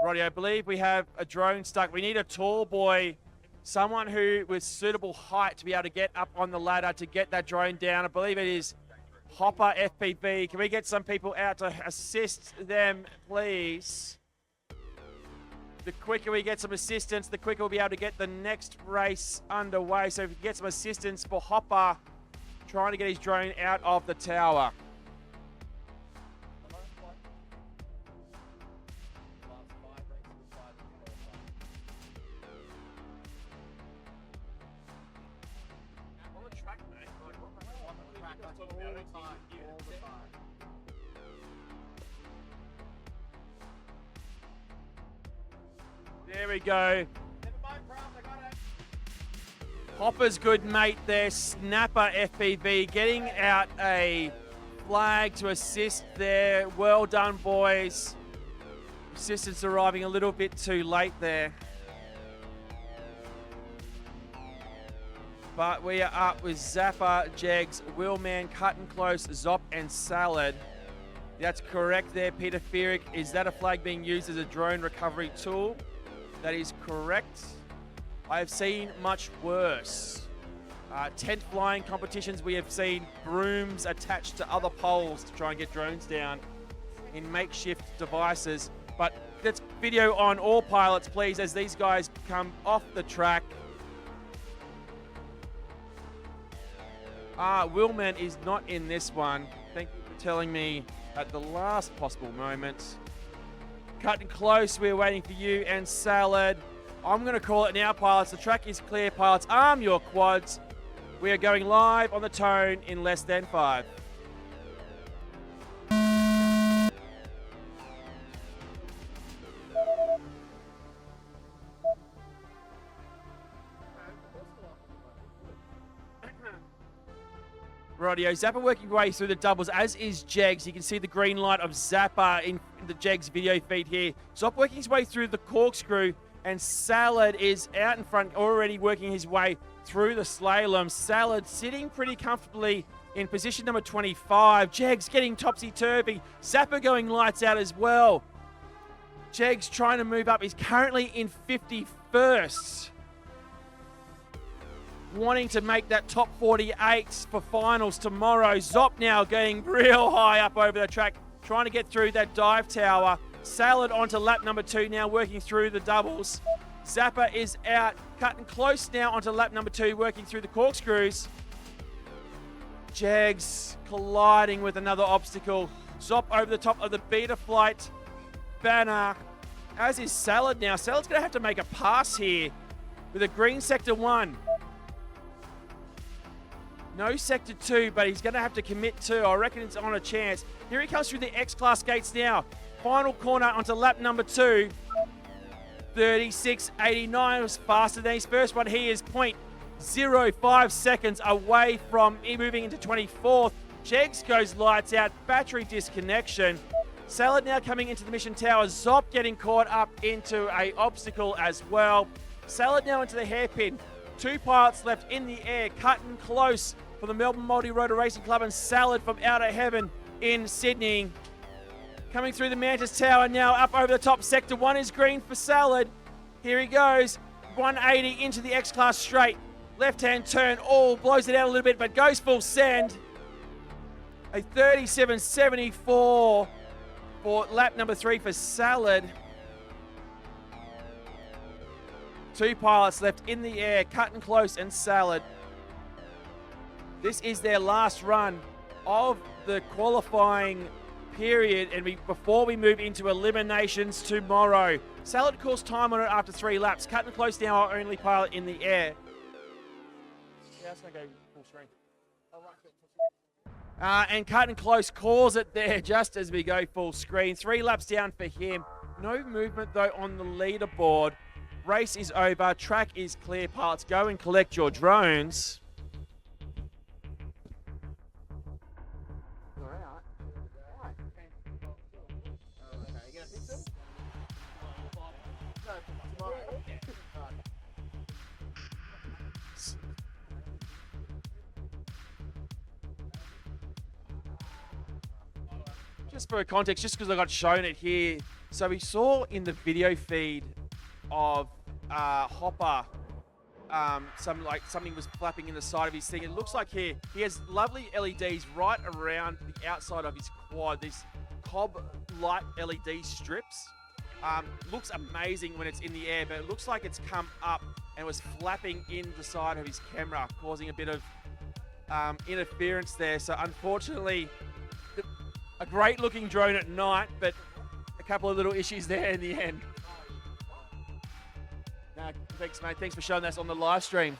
Roddy, I believe we have a drone stuck. We need a tall boy, someone who with suitable height to be able to get up on the ladder to get that drone down. I believe it is Hopper FPV. Can we get some people out to assist them, please? The quicker we get some assistance, the quicker we'll be able to get the next race underway. So if we can get some assistance for Hopper trying to get his drone out of the tower. There we go. Hopper's good mate there, Snapper FPV, getting out a flag to assist there. Well done, boys. Assistance arriving a little bit too late there. But we are up with Zappa, Jegs, Willman, Cut and Close, Zop, and Salad. That's correct there, Peter Feerick. Is that a flag being used as a drone recovery tool? That is correct. I have seen much worse. Tent flying competitions, we have seen brooms attached to other poles to try and get drones down in makeshift devices. But let's video on all pilots, please, as these guys come off the track. Willman is not in this one. Thank you for telling me at the last possible moment. Cut and Close, we're waiting for you and Salad. I'm going to call it now, pilots. The track is clear, pilots. Arm your quads. We are going live on the tone in less than 5. Rightio, Zappa working his way through the doubles, as is Jegs. You can see the green light of Zappa in the Jegs video feed here. Zop working his way through the corkscrew, and Salad is out in front, already working his way through the slalom. Salad sitting pretty comfortably in position number 25. Jegs getting topsy-turvy. Zappa going lights out as well. Jegs trying to move up. He's currently in 51st. Wanting to make that top 48 for finals tomorrow. Zop now getting real high up over the track, trying to get through that dive tower. Salad onto lap number 2 now, working through the doubles. Zappa is out, Cut and Close now onto lap number 2, working through the corkscrews. Jags colliding with another obstacle. Zop over the top of the beta flight banner, as is Salad now. Salad's going to have to make a pass here with a green sector 1. No sector 2, but he's going to have to commit 2. I reckon it's on a chance. Here he comes through the X-Class gates now. Final corner onto lap number 2. 36.89 was faster than his first one. He is 0.05 seconds away from moving into 24th. Jegs goes lights out. Battery disconnection. Salad now coming into the mission tower. Zop getting caught up into a obstacle as well. Salad now into the hairpin. 2 pilots left in the air. Cut and Close for the Melbourne Multi-Rotor Racing Club, and Salad from Outer Heaven in Sydney. Coming through the Mantis Tower now, up over the top. Sector 1 is green for Salad. Here he goes. 180 into the X-Class straight. Left-hand turn. Oh, blows it out a little bit, but goes full send. A 37.74 for lap number 3 for Salad. 2 pilots left in the air, Cut and Close and Salad. This is their last run of the qualifying period, and before we move into eliminations tomorrow. Salad calls time on it after 3 laps. Cut and Close now our only pilot in the air. Yeah, that's going to go full screen. And Cut and Close calls it there just as we go full screen. 3 laps down for him. No movement though on the leaderboard. Race is over. Track is clear. Pilots, go and collect your drones. Just for context, just because I got shown it here. So we saw in the video feed of Hopper, something was flapping in the side of his thing. It looks like he has lovely LEDs right around the outside of his quad. These cob light LED strips. Looks amazing when it's in the air, but it looks like it's come up and was flapping in the side of his camera, causing a bit of interference there. So unfortunately, a great looking drone at night, but a couple of little issues there in the end. No, thanks, mate. Thanks for showing us on the live stream.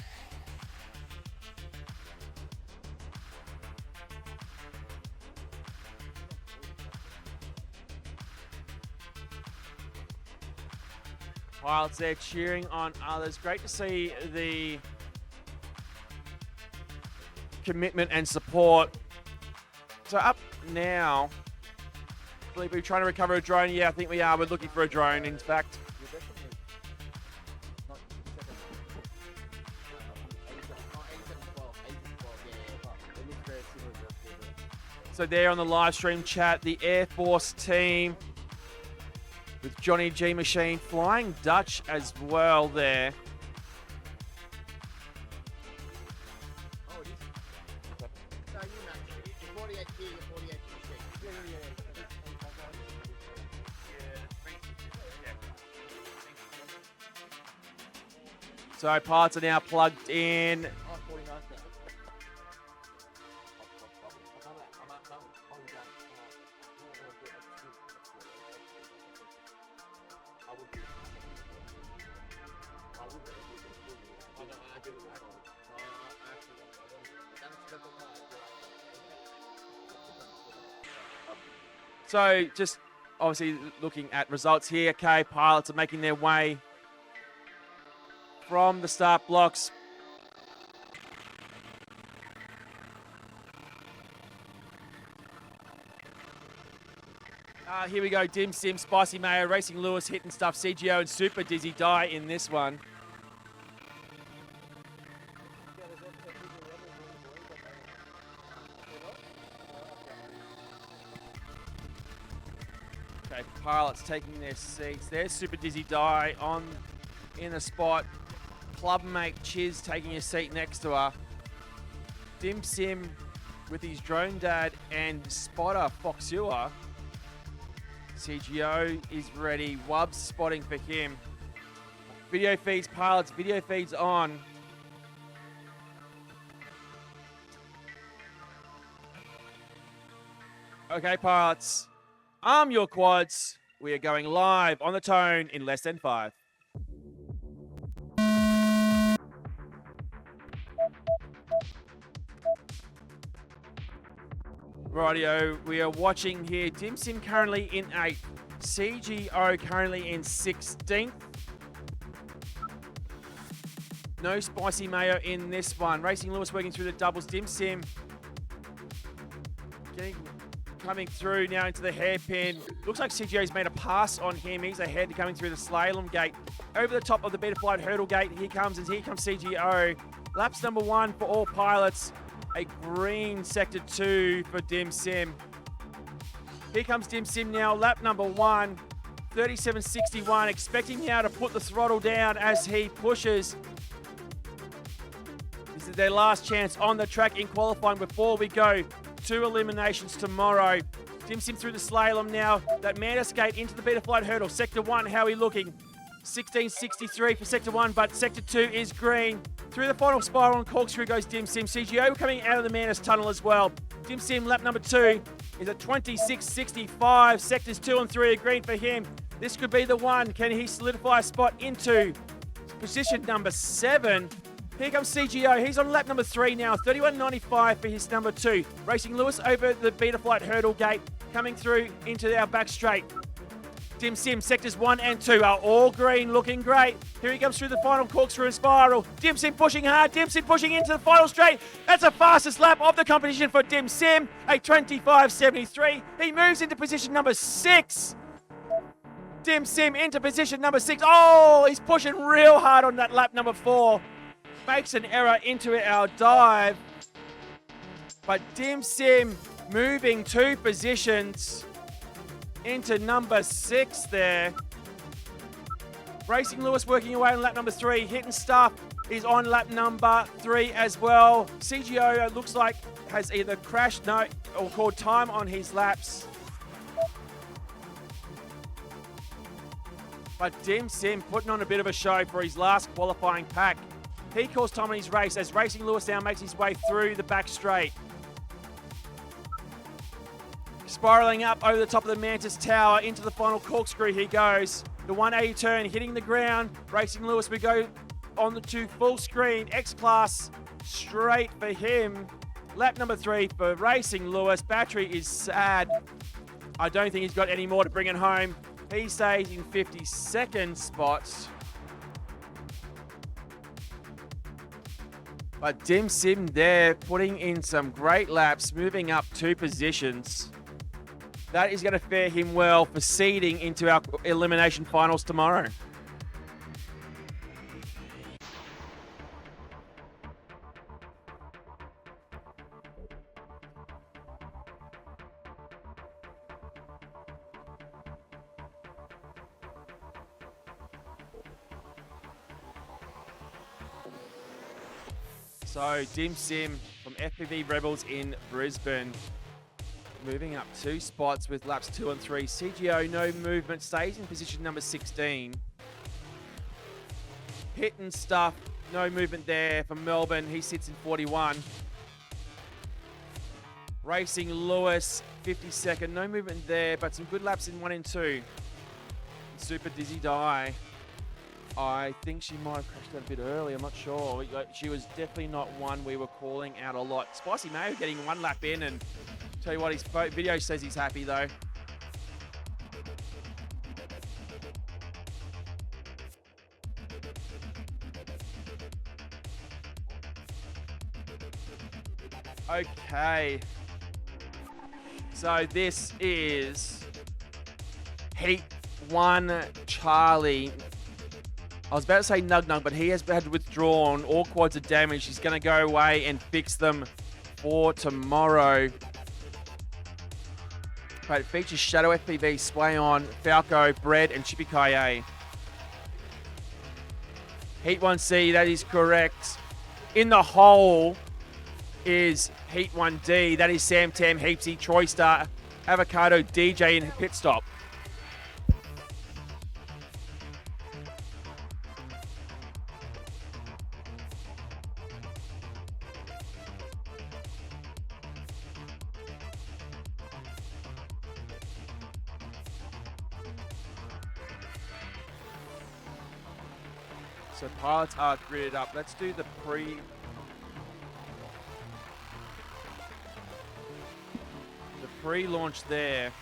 Pilots there cheering on others. Great to see the commitment and support. So up now, I believe we're trying to recover a drone. Yeah, I think we are. We're looking for a drone, in fact. So there on the live stream chat, the Air Force team with Johnny G Machine, Flying Dutch as well there. So pilots are now plugged in. So just obviously looking at results here. Okay, pilots are making their way from the start blocks. Here we go. Dim Sim, Spicy Mayo, Racing Lewis, Hit and Stuff, CGO and Super Dizzy die in this one. Okay, pilots taking their seats. There's Super Dizzy die on in the spot. Clubmate Chiz taking a seat next to her. Dim Sim with his drone dad and spotter Foxua. CGO is ready. Wubb's spotting for him. Video feeds, pilots, video feeds on. Okay, pilots, arm your quads. We are going live on the tone in less than 5. Rightio, we are watching here. Dim Sim currently in 8th. CGO currently in 16th. No Spicy Mayo in this one. Racing Lewis working through the doubles. Dim Sim coming through now into the hairpin. Looks like CGO's made a pass on him. He's ahead coming through the slalom gate. Over the top of the beta flight hurdle gate. Here comes CGO. Laps number 1 for all pilots. A green sector 2 for Dim Sim. Here comes Dim Sim now, lap number 1, 37.61, expecting now to put the throttle down as he pushes. This is their last chance on the track in qualifying before we go to eliminations tomorrow. Dim Sim through the slalom now, that Manus gate into the beta flight hurdle. Sector 1, how are we looking? 16.63 for Sector 1, but Sector 2 is green. Through the final spiral and corkscrew goes Dim Sim. CGO coming out of the Manus tunnel as well. Dim Sim lap number 2 is at 26.65. Sectors 2 and 3 are green for him. This could be the one. Can he solidify a spot into position number 7? Here comes CGO. He's on lap number 3 now. 31.95 for his number 2. Racing Lewis over the beta flight hurdle gate. Coming through into our back straight. Dim Sim, sectors 1 and 2 are all green, looking great. Here he comes through the final corkscrew and spiral. Dim Sim pushing hard, Dim Sim pushing into the final straight. That's the fastest lap of the competition for Dim Sim, a 25.73. He moves into position number 6. Dim Sim into position number 6. Oh, he's pushing real hard on that lap number 4. Makes an error into our dive. But Dim Sim moving 2 positions into number 6 there. Racing Lewis working away on lap number 3. Hit and Stuff is on lap number 3 as well. CGO looks like has either crashed or called time on his laps. But Dim Sim putting on a bit of a show for his last qualifying pack. He calls time on his race as Racing Lewis now makes his way through the back straight. Spiraling up over the top of the Mantis Tower into the final corkscrew he goes. The 180 turn hitting the ground. Racing Lewis, we go on to full screen. X-Class straight for him. Lap number 3 for Racing Lewis. Battery is sad. I don't think he's got any more to bring it home. He stays in 52nd spots. But Dim Sim there putting in some great laps, moving up 2 positions. That is going to fare him well for seeding into our elimination finals tomorrow. So Dim Sim from FPV Rebels in Brisbane. Moving up 2 spots with laps 2 and 3. CGO, no movement, stays in position number 16. Hit and Stuff, no movement there from Melbourne. He sits in 41. Racing Lewis, 52nd, no movement there, but some good laps in 1 and 2. Super Dizzy Die. I think she might have crashed out a bit early. I'm not sure. She was definitely not one we were calling out a lot. Spicy Mayo getting 1 lap in, and tell you what, his video says he's happy though. Okay. So this is Heat 1 Charlie. I was about to say Nug Nug, but he has had withdrawn. All quads are damaged. He's going to go away and fix them for tomorrow. But it features Shadow FPV, Sway On, Falco, Bread, and Chippy Kaye. Heat 1C, that is correct. In the hole is Heat 1D. That is Sam Tam, Heapsy, Troy Star, Avocado, DJ, and Pit Stop. So pilots are gridded up. Let's do the pre-launch there.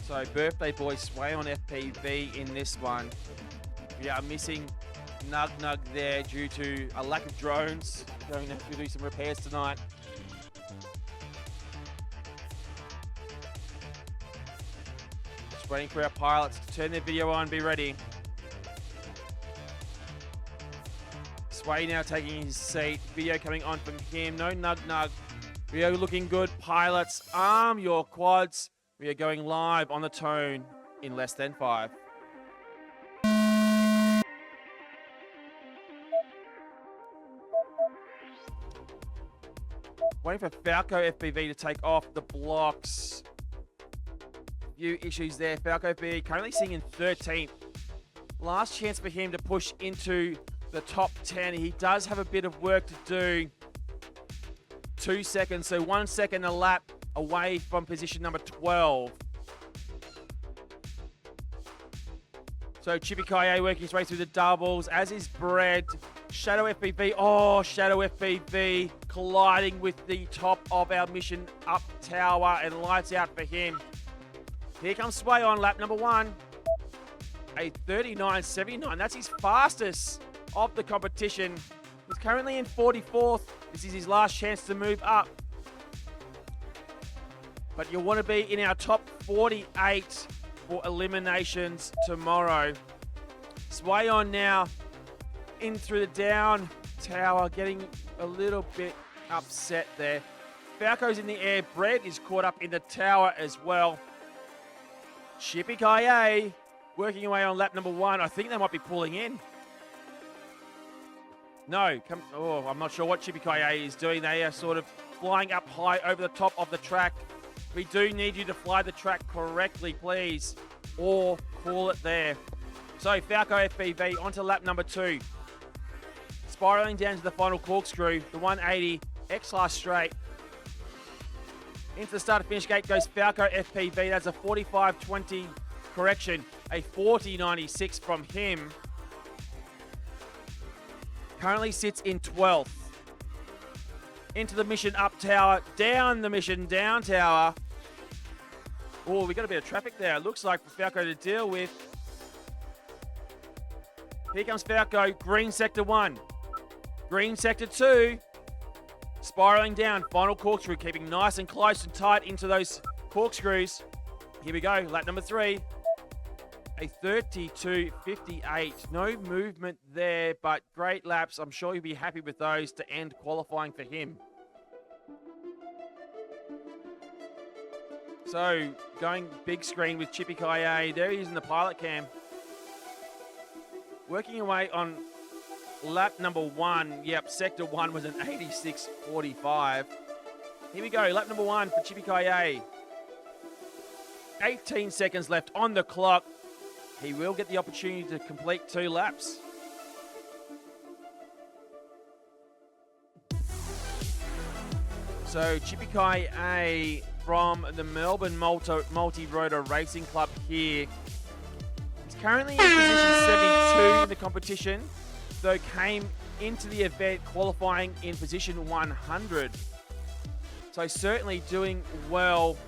So Birthday Boy Sway on FPV in this one. We are missing Nug Nug there due to a lack of drones. Going to have to do some repairs tonight. Just waiting for our pilots to turn their video on, be ready. Sway now taking his seat. Video coming on from him. No Nug Nug. We are looking good. Pilots, arm your quads. We are going live on the tone in less than 5. Waiting for Falco FPV to take off the blocks. Few issues there. Falco FPV currently sitting in 13th. Last chance for him to push into the top 10. He does have a bit of work to do. 2 seconds, so 1 second a lap away from position number 12. So Chippy Kaye working his way through the doubles, as is Bread. Shadow FPV, oh, Shadow FPV colliding with the top of our mission up tower, and lights out for him. Here comes Sway on lap number 1. A 39.79, that's his fastest of the competition. He's currently in 44th. This is his last chance to move up. But you'll want to be in our top 48 for eliminations tomorrow. Sway on now in through the down tower, getting a little bit upset there. Falco's in the air. Bread is caught up in the tower as well. Chippy Kaye working away on lap number 1. I think they might be pulling in. No, I'm not sure what Chippy Kaye is doing. They are sort of flying up high over the top of the track. We do need you to fly the track correctly, please, or call it there. So Falco FPV onto lap number 2. Spiraling down to the final corkscrew, the 180, X-Class straight. Into the start and finish gate goes Falco FPV. That's a 45.20 correction, a 40.96 from him. Currently sits in 12th. Into the mission up tower, down the mission down tower. Oh, we got a bit of traffic there. It looks like for Falco to deal with. Here comes Falco, green sector 1. Green sector 2. Spiraling down, final corkscrew, keeping nice and close and tight into those corkscrews. Here we go, lap number 3. A 32.58. No movement there, but great laps. I'm sure you'll be happy with those to end qualifying for him. So, going big screen with Chippy Kaye. There he is in the pilot cam. Working away on lap number 1. Yep, sector 1 was an 86.45. Here we go, lap number 1 for Chippy Kaye. 18 seconds left on the clock. He will get the opportunity to complete 2 laps. So Chippy Kaye from the Melbourne Multi-Rotor Racing Club here. He's currently in position 72 in the competition, though came into the event qualifying in position 100. So certainly doing well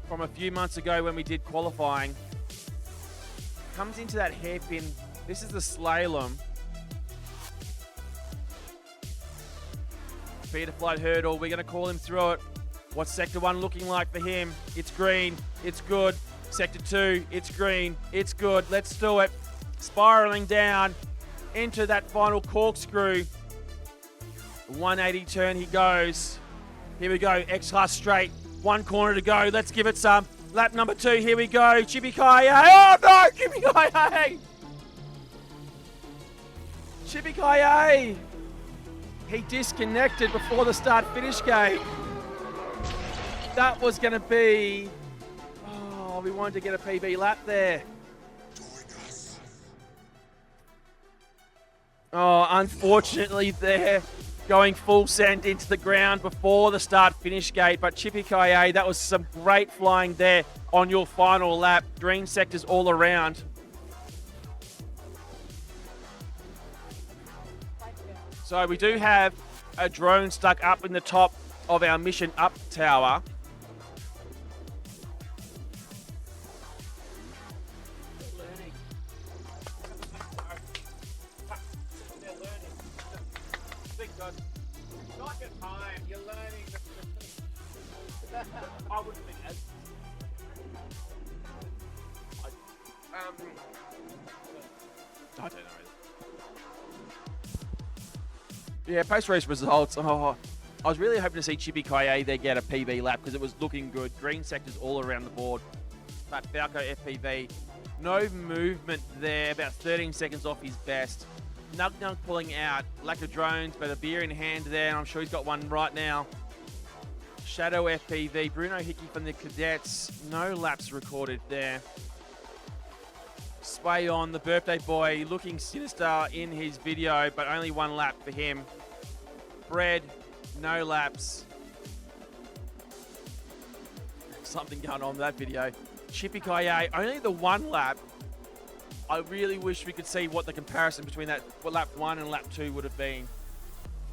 from a few months ago when we did qualifying. Comes into that hairpin. This is the slalom. Feeder flight hurdle. We're going to call him through it. What's sector 1 looking like for him? It's green. It's good. Sector 2. It's green. It's good. Let's do it. Spiraling down into that final corkscrew. 180 turn he goes. Here we go. X-Class straight. 1 corner to go. Let's give it some. Lap number 2, here we go. Chippy Kaye. Oh no, Chippy Kaye. Chippy Kaye. He disconnected before the start-finish gate. That was going to be... Oh, we wanted to get a PB lap there. Oh, unfortunately there. Going full send into the ground before the start-finish gate. But Chippy Kaye, that was some great flying there on your final lap. Green sectors all around. So we do have a drone stuck up in the top of our mission up tower. Not your time, you're learning. I wouldn't think as. I don't know. Yeah, post-race results. Oh, I was really hoping to see Chippy Kaye there get a PB lap because it was looking good. Green sectors all around the board. But Falco FPV, no movement there. About 13 seconds off his best. Nug pulling out. Lack of drones, but a beer in hand there. And I'm sure he's got one right now. Shadow FPV. Bruno Hickey from the Cadets. No laps recorded there. Sway on, the birthday boy, looking sinister in his video, but only 1 lap for him. Bread, no laps. Something going on with that video. Chippy Kaye, only the 1 lap. I really wish we could see what the comparison between that lap 1 and lap 2 would have been.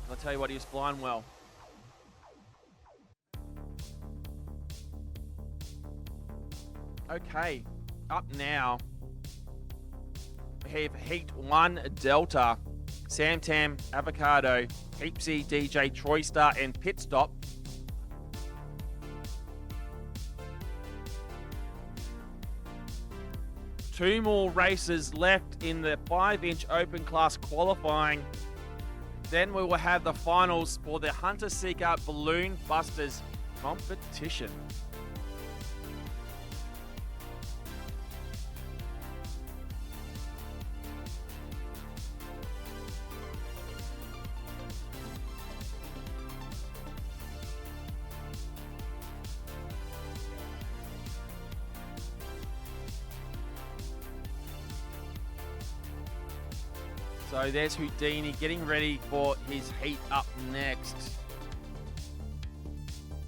I'll tell you what, he was flying well. Okay, up now. We have Heat 1 Delta, Sam Tam, Avocado, Heapsy, DJ, Troy Star, and Pit Stop. 2 more races left in the 5-inch open class qualifying. Then we will have the finals for the Hunter Seeker Balloon Busters competition. So there's Houdini getting ready for his heat up next.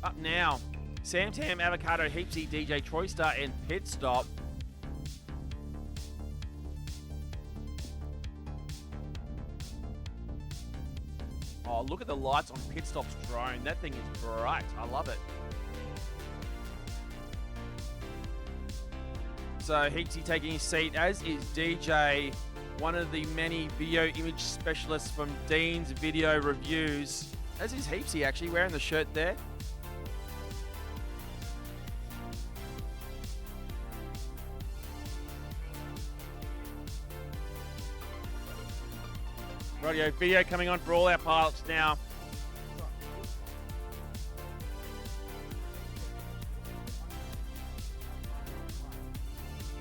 Up now, Sam Tam, Avocado, Heapsy, DJ, Troy Star, and Pit Stop. Oh, look at the lights on Pit Stop's drone. That thing is bright. I love it. So Heapsy taking his seat, as is DJ, one of the many video image specialists from Dean's Video Reviews. As is Heapsy, actually, wearing the shirt there. Radio video coming on for all our pilots now.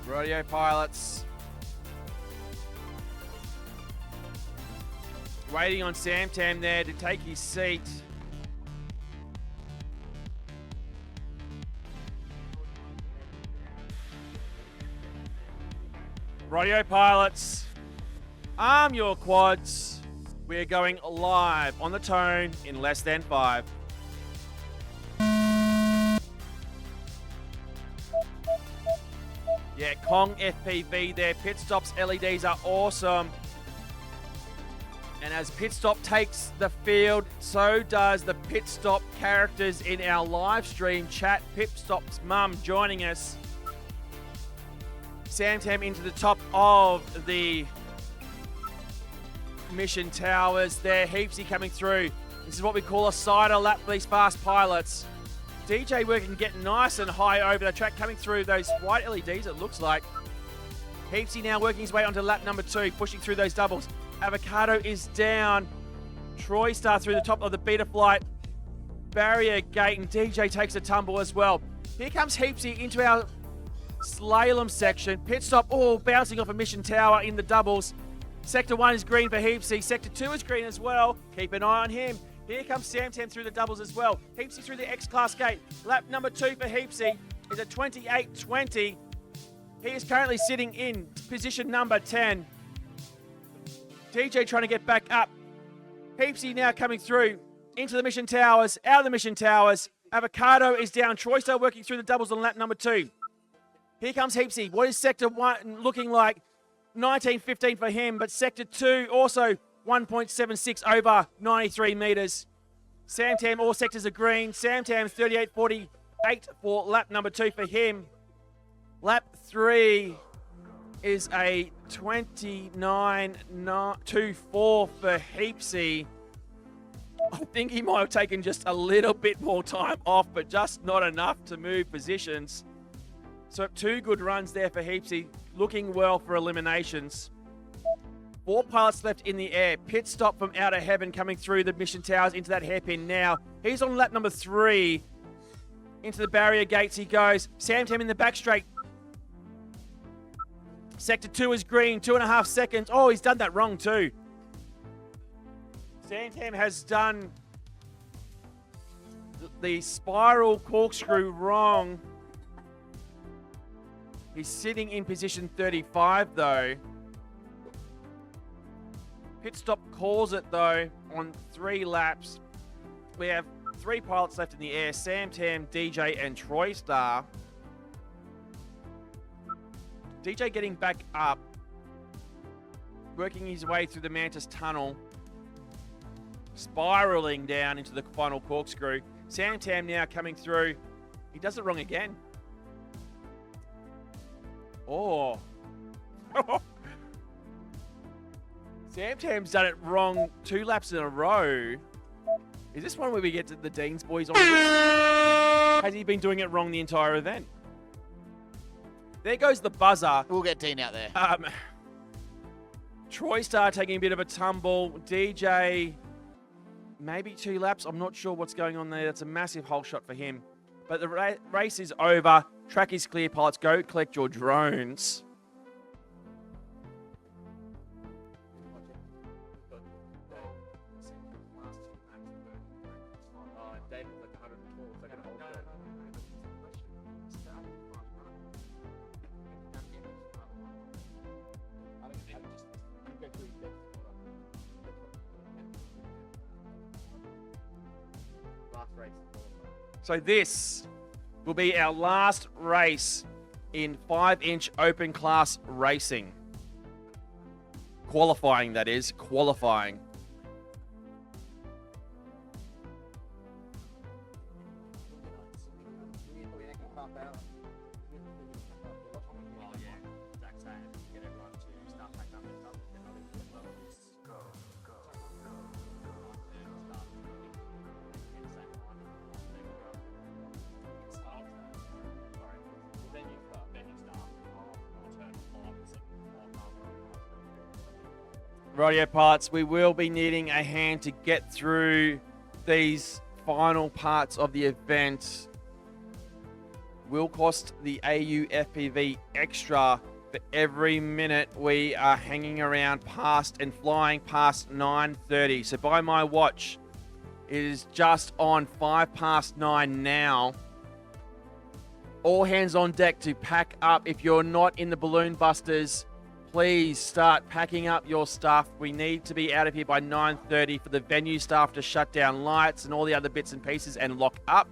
Radio pilots. Waiting on Sam Tam there to take his seat. Radio pilots, arm your quads. We are going live on the tone in less than 5. Yeah, Kong FPV there. Pit Stop's LEDs are awesome. And as Pit Stop takes the field, so does the Pit Stop characters in our live stream chat. Pit Stop's mum joining us. Sam Tam into the top of the mission towers there. Heapsy coming through. This is what we call a cider lap for these fast pilots. DJ working to get nice and high over the track, coming through those white LEDs, it looks like. Heapsy now working his way onto lap number 2, pushing through those doubles. Avocado is down. Troy Star through the top of the beta flight barrier gate, and DJ takes a tumble as well. Here comes Heapsy into our slalom section. Pit Stop, bouncing off a mission tower in the doubles. Sector 1 is green for Heapsy. Sector 2 is green as well. Keep an eye on him. Here comes Sam Tam through the doubles as well. Heapsy through the X-Class gate. Lap number 2 for Heapsy is a 28.20. He is currently sitting in position number 10. DJ trying to get back up. Heapsy now coming through into the mission towers, out of the mission towers. Avocado is down. Troy Star working through the doubles on lap number 2. Here comes Heapsy. What is Sector 1 looking like? 19.15 for him, but Sector 2 also 1.76 over 93 metres. Sam Tam, all sectors are green. Sam Tam 38.48 for lap number 2 for him. Lap 3 is a 29.24 for Heapsy. I think he might have taken just a little bit more time off, but just not enough to move positions. So 2 good runs there for Heapsy, looking well for eliminations. 4 pilots left in the air. Pit Stop from outer heaven coming through the mission towers into that hairpin now. He's on lap number 3. Into the barrier gates he goes. Sam Tam in the back straight. Sector 2 is green, 2.5 seconds. Oh, he's done that wrong too. Sam Tam has done the spiral corkscrew wrong. He's sitting in position 35 though. Pit Stop calls it though on 3 laps. We have 3 pilots left in the air. Sam Tam, DJ, and Troy Star. DJ getting back up, working his way through the Mantis Tunnel, spiraling down into the final corkscrew. Sam Tam now coming through. He does it wrong again. Oh. Sam Tam's done it wrong 2 laps in a row. Is this one where we get to the Dean's boys on? Has he been doing it wrong the entire event? There goes the buzzer. We'll get Dean out there. Troy Star taking a bit of a tumble. DJ, maybe 2 laps. I'm not sure what's going on there. That's a massive hole shot for him. But the race is over. Track is clear, pilots. Go collect your drones. So this will be our last race in 5-inch open class racing. Qualifying, that is. Qualifying. Rightio pilots, we will be needing a hand to get through these final parts of the event. Will cost the AU FPV extra for every minute we are hanging around past and flying past 9:30. So by my watch, it is just on 9:05 now. All hands on deck to pack up. If you're not in the balloon busters, please start packing up your stuff. We need to be out of here by 9:30 for the venue staff to shut down lights and all the other bits and pieces and lock up.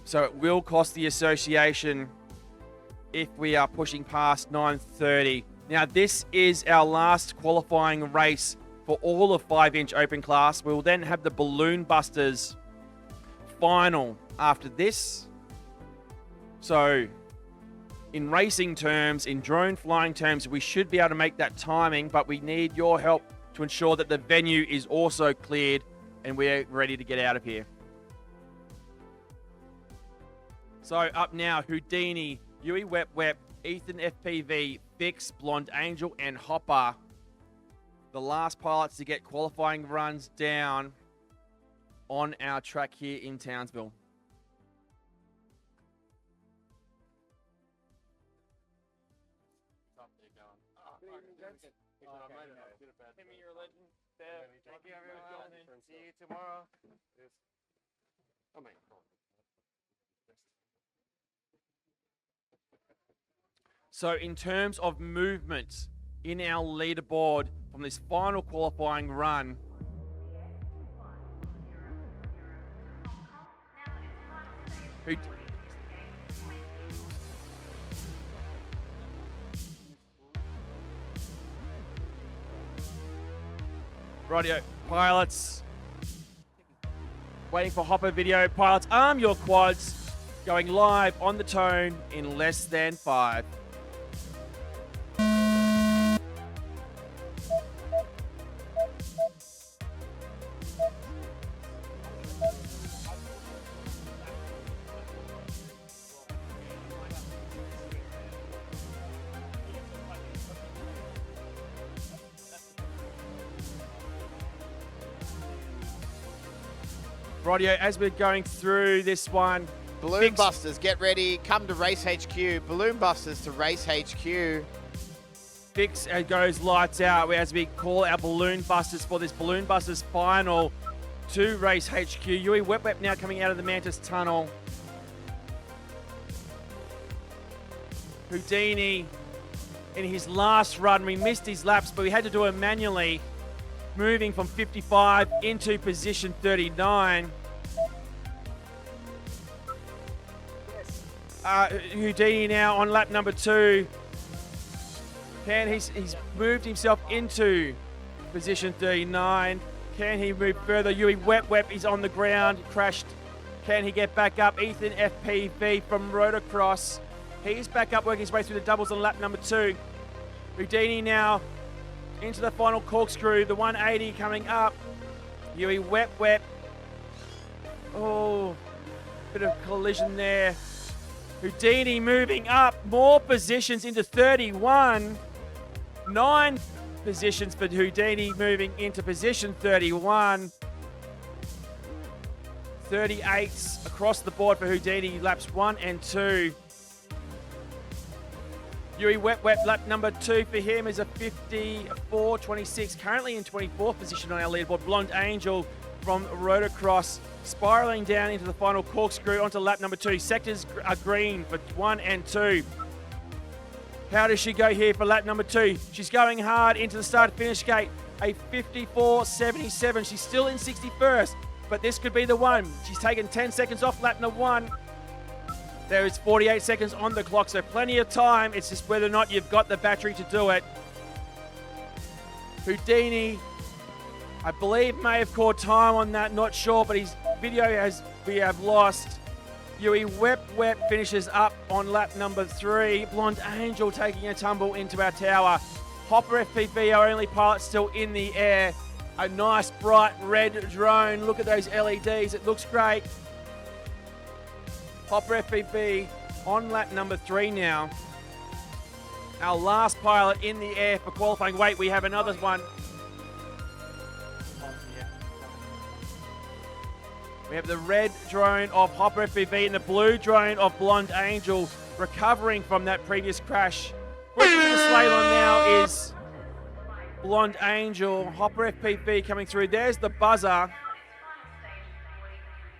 So it will cost the association if we are pushing past 9:30. Now this is our last qualifying race for all of 5-inch open class. We will then have the balloon busters final after this. So in racing terms, in drone flying terms, we should be able to make that timing, but we need your help to ensure that the venue is also cleared and we're ready to get out of here. So up now, Houdini, Yui Wep Wep, Ethan FPV, Fix, Blonde Angel, and Hopper. The last pilots to get qualifying runs down on our track here in Townsville. Timmy, you're a legend. Thank you, everyone. See you tomorrow. Oh, mate. So in terms of movement in our leaderboard from this final qualifying run, rightio, pilots, waiting for Hopper video. Pilots, arm your quads, going live on the tone in less than 5. Rightio, as we're going through this one, Balloon Busters, get ready. Come to Race HQ. Balloon Busters to Race HQ. Fix goes lights out as we call our Balloon Busters for this Balloon Busters final to Race HQ. Yui Wep Wep now coming out of the Mantis Tunnel. Houdini in his last run. We missed his laps, but we had to do it manually. Moving from 55 into position 39. Houdini now on lap number 2. He's moved himself into position 39. Can he move further? Yui Wep Wep is on the ground, crashed. Can he get back up? Ethan FPV from Rotocross. He's back up, working his way through the doubles on lap number 2. Houdini now into the final corkscrew, the 180 coming up. Yui Wep Wep. Oh, bit of collision there. Houdini moving up more positions into 31. 9 positions for Houdini moving into position 31. 38s across the board for Houdini, laps 1 and 2. Yui Wep lap number 2 for him is a 54.26, currently in 24th position on our leaderboard. Blonde Angel from Rotocross spiraling down into the final corkscrew onto lap number 2. Sectors are green for 1 and 2. How does she go here for lap number 2? She's going hard into the start-finish gate. A 54.77. She's still in 61st, but this could be the one. She's taken 10 seconds off lap number 1. There is 48 seconds on the clock, so plenty of time. It's just whether or not you've got the battery to do it. Houdini, I believe, may have caught time on that. Not sure, but his video we have lost. Yui Wep finishes up on lap number 3. Blonde Angel taking a tumble into our tower. Hopper FPV, our only pilot still in the air. A nice bright red drone. Look at those LEDs. It looks great. Hopper FPV on lap number 3 now. Our last pilot in the air for qualifying. Wait, we have another one. We have the red drone of Hopper FPV and the blue drone of Blonde Angel recovering from that previous crash. Working through the slalom now is Blonde Angel. Hopper FPV coming through. There's the buzzer.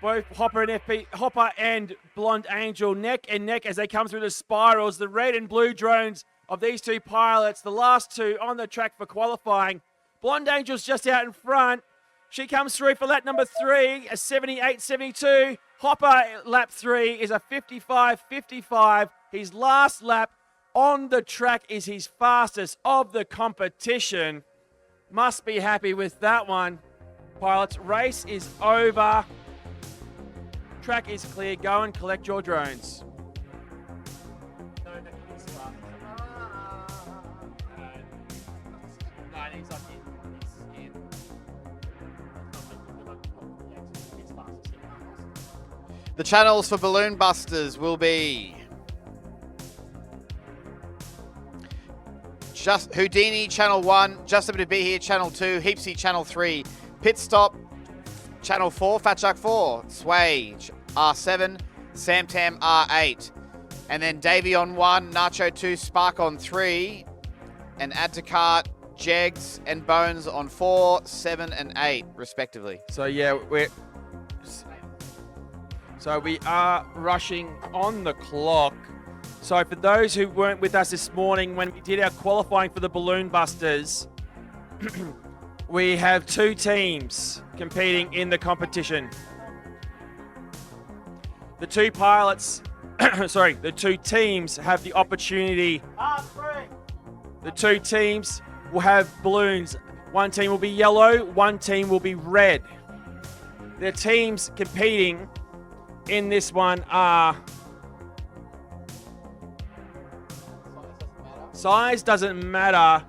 Both Hopper and Blonde Angel neck and neck as they come through the spirals. The red and blue drones of these two pilots, the last two on the track for qualifying. Blonde Angel's just out in front. She comes through for lap number 3, a 78.72. Hopper, lap 3, is a 55.55. His last lap on the track is his fastest of the competition. Must be happy with that one. Pilots, race is over. Track is clear. Go and collect your drones. The channels for Balloon Busters will be just Houdini Channel 1, Just Able to Be Here Channel 2, Heapsy Channel 3, Pit Stop Channel 4, Fat Shark 4, Sway R7, Sam Tam R8, and then Davey on 1, Nacho 2, Spark on 3, and Add to Cart, Jegs and Bones on 4, 7 and 8 respectively. So yeah, we are rushing on the clock. So for those who weren't with us this morning when we did our qualifying for the Balloon Busters, we have 2 teams competing in the competition. The 2 pilots, the 2 teams have the opportunity. The 2 teams will have balloons. One team will be yellow, one team will be red. The teams competing in this one are... Size doesn't matter.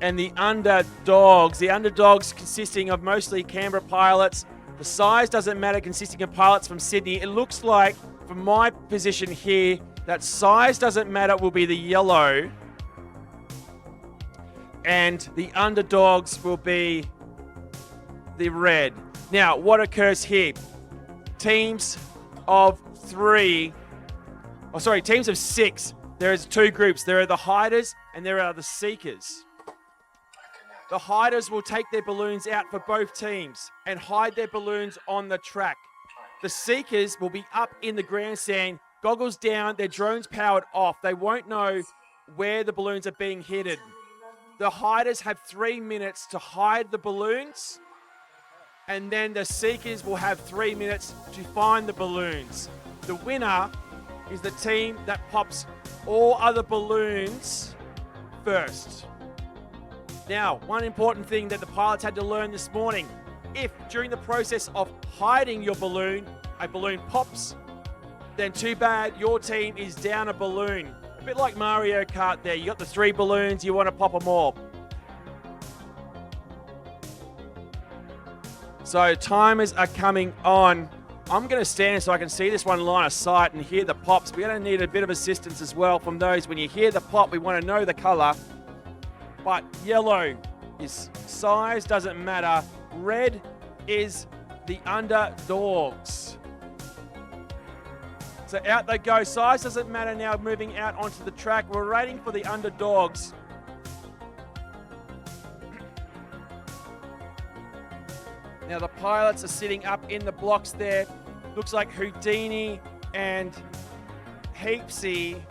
And the underdogs consisting of mostly Canberra pilots. The size doesn't matter, consisting of pilots from Sydney. It looks like, from my position here, that size doesn't matter will be the yellow. And the underdogs will be the red. Now, what occurs here? Teams of 6. There is 2 groups. There are the hiders and there are the seekers. The hiders will take their balloons out for both teams and hide their balloons on the track. The seekers will be up in the grandstand, goggles down, their drones powered off. They won't know where the balloons are being hidden. The hiders have 3 minutes to hide the balloons, and then the seekers will have 3 minutes to find the balloons. The winner is the team that pops all other balloons first. Now, one important thing that the pilots had to learn this morning, if during the process of hiding your balloon, a balloon pops, then too bad, your team is down a balloon. A bit like Mario Kart there. You got the 3 balloons, you want to pop them all. So timers are coming on. I'm going to stand so I can see this one line of sight and hear the pops. We're going to need a bit of assistance as well from those. When you hear the pop, we want to know the color. But yellow is size, doesn't matter. Red is the underdogs. So out they go. Size doesn't matter now, moving out onto the track. We're waiting for the underdogs. Now the pilots are sitting up in the blocks there. Looks like Houdini and Heapsy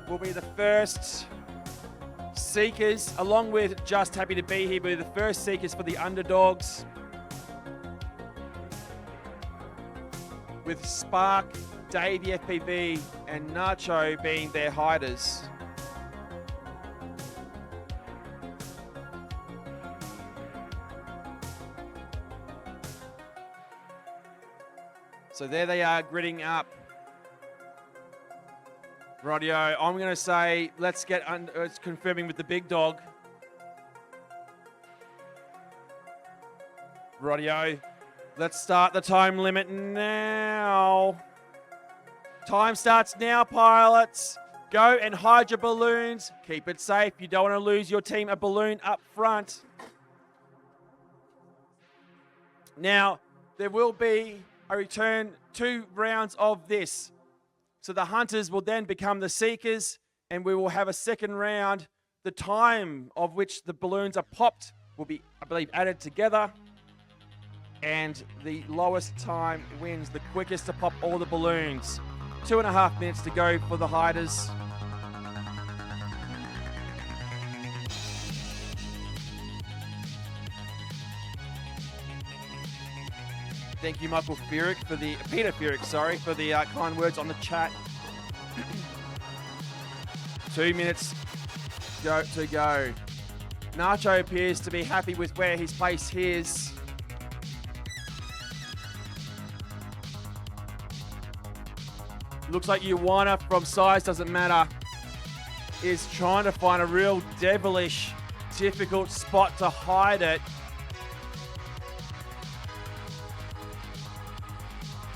will be the first seekers, along with Just Happy to Be Here, will be the first seekers for the underdogs. With Spark, Dave the FPV, and Nacho being their hiders. So there they are, gridding up. Rightio, I'm going to say let's get it's confirming with the big dog. Rightio, let's start the time limit now. Time starts now, pilots. Go and hide your balloons. Keep it safe. You don't want to lose your team a balloon up front. Now, there will be a return 2 rounds of this. So the hunters will then become the seekers, and we will have a second round. The time of which the balloons are popped will be, I believe, added together. And the lowest time wins, the quickest to pop all the balloons. 2.5 minutes to go for the hiders. Thank you, Peter Furyk, for the kind words on the chat. 2 minutes to go. Nacho appears to be happy with where he's placed his. Looks like Ioana from Size Doesn't Matter is trying to find a real devilish, difficult spot to hide it.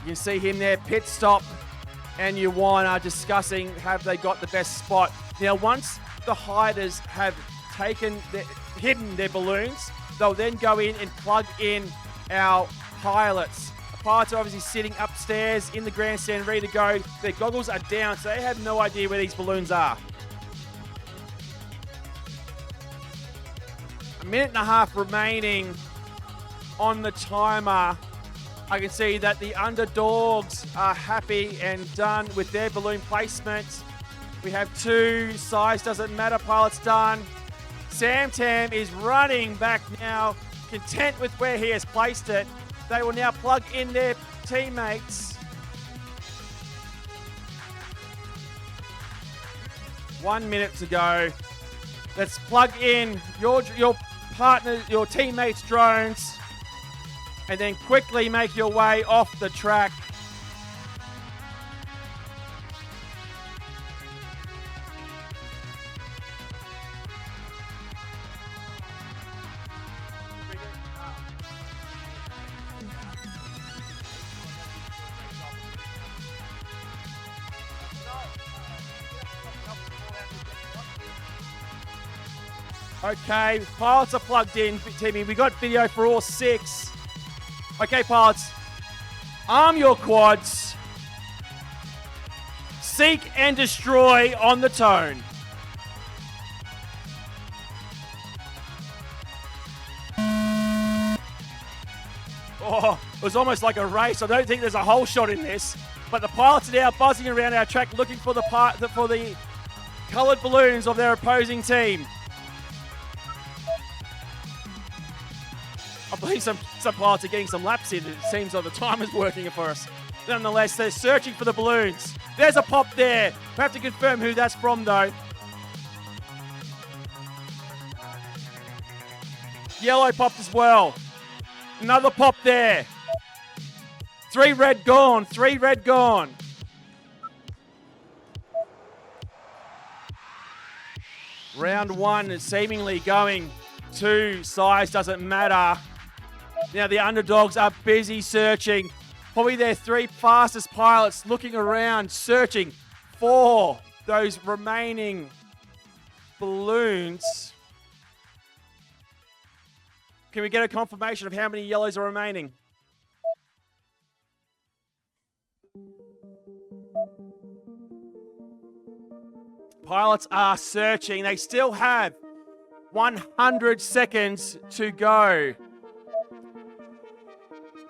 You can see him there, pit stop, and Ioana discussing have they got the best spot. Now, once the hiders have hidden their balloons, they'll then go in and plug in our pilots. The pilots are obviously sitting upstairs in the grandstand ready to go. Their goggles are down, so they have no idea where these balloons are. 1.5 minutes remaining on the timer. I can see that the underdogs are happy and done with their balloon placement. We have 2 Size Doesn't Matter pilots done. Sam Tam is running back now, content with where he has placed it. They will now plug in their teammates. 1 minute to go. Let's plug in your partner, your teammates' drones, and then quickly make your way off the track. Okay, pilots are plugged in, Timmy. We got video for all 6. Okay, pilots, arm your quads. Seek and destroy on the tone. Oh, it was almost like a race. I don't think there's a whole shot in this, but the pilots are now buzzing around our track looking for the coloured balloons of their opposing team. I believe some pilots are getting some laps in. It seems like the time is working for us. Nonetheless, they're searching for the balloons. There's a pop there. We have to confirm who that's from, though. Yellow popped as well. Another pop there. 3 red gone. 3 red gone. Round 1 is seemingly going to Size Doesn't Matter. Now the underdogs are busy searching. Probably their 3 fastest pilots looking around, searching for those remaining balloons. Can we get a confirmation of how many yellows are remaining? Pilots are searching. They still have 100 seconds to go.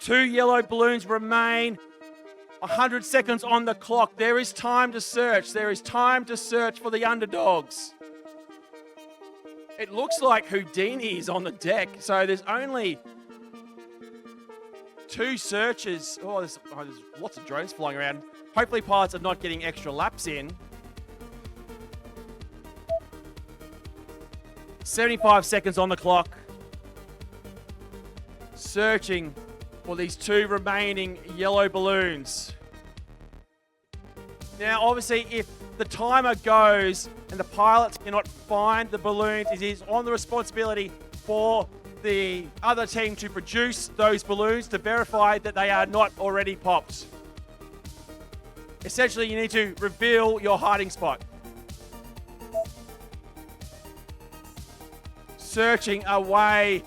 2 yellow balloons remain. 100 seconds on the clock. There is time to search. There is time to search for the underdogs. It looks like Houdini is on the deck, so there's only 2 searches. Oh, there's lots of drones flying around. Hopefully pilots are not getting extra laps in. 75 seconds on the clock. Searching for these 2 remaining yellow balloons. Now, obviously, if the timer goes and the pilots cannot find the balloons, it is on the responsibility for the other team to produce those balloons to verify that they are not already popped. Essentially, you need to reveal your hiding spot. Searching away.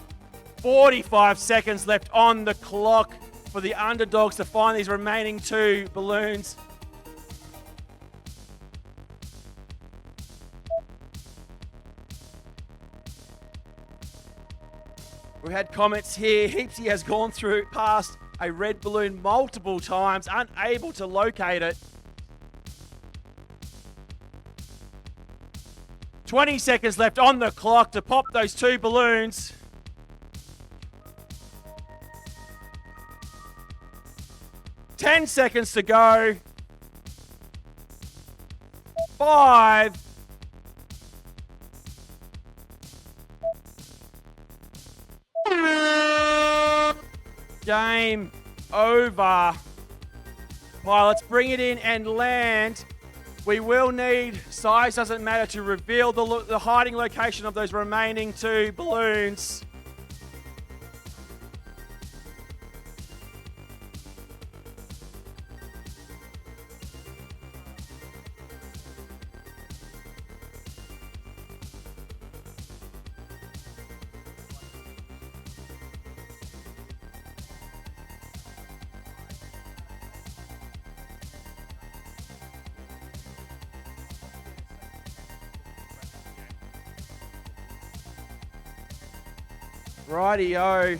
45 seconds left on the clock for the underdogs to find these remaining 2 balloons. We've had comments here. Heapsy has gone through past a red balloon multiple times, unable to locate it. 20 seconds left on the clock to pop those 2 balloons. Ten seconds to go. 5. Game over. Pilots, bring it in and land. We will need, size doesn't matter, to reveal the hiding location of those remaining 2 balloons. Rightio.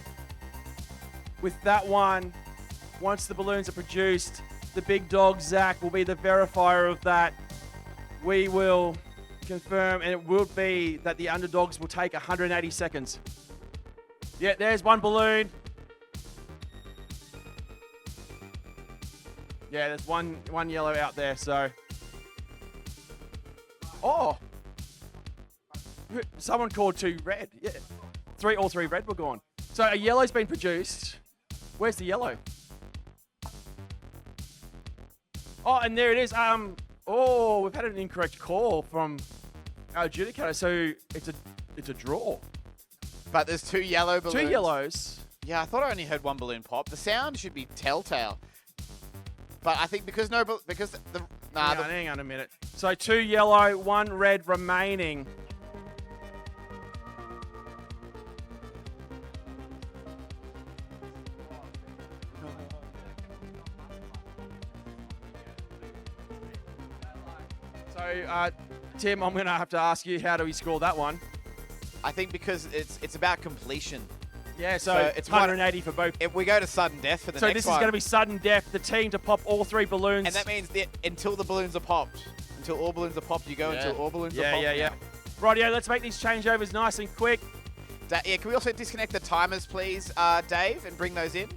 With that one, once the balloons are produced, the big dog Zach will be the verifier of that. We will confirm, and it will be that the underdogs will take 180 seconds. Yeah, there's one balloon. Yeah, there's one yellow out there, so. Oh! Someone called 2 red. Yeah. All 3 red were gone. So a yellow's been produced. Where's the yellow? Oh, and there it is. Oh, we've had an incorrect call from our adjudicator, so it's a draw. But there's 2 yellow balloons. 2 yellows. Yeah, I thought I only heard 1 balloon pop. The sound should be telltale. But I think because Hang on a minute. So 2 yellow, 1 red remaining. So, Tim, I'm going to have to ask you, how do we score that one? I think because it's about completion. Yeah, so it's 180 for both. If we go to sudden death for the next one. So this is going to be sudden death, the team to pop all 3 balloons. And that means that until the balloons are popped. Until all balloons are popped, you go until all balloons are popped. Yeah. Rightio, let's make these changeovers nice and quick. Yeah, can we also disconnect the timers, please, Dave, and bring those in?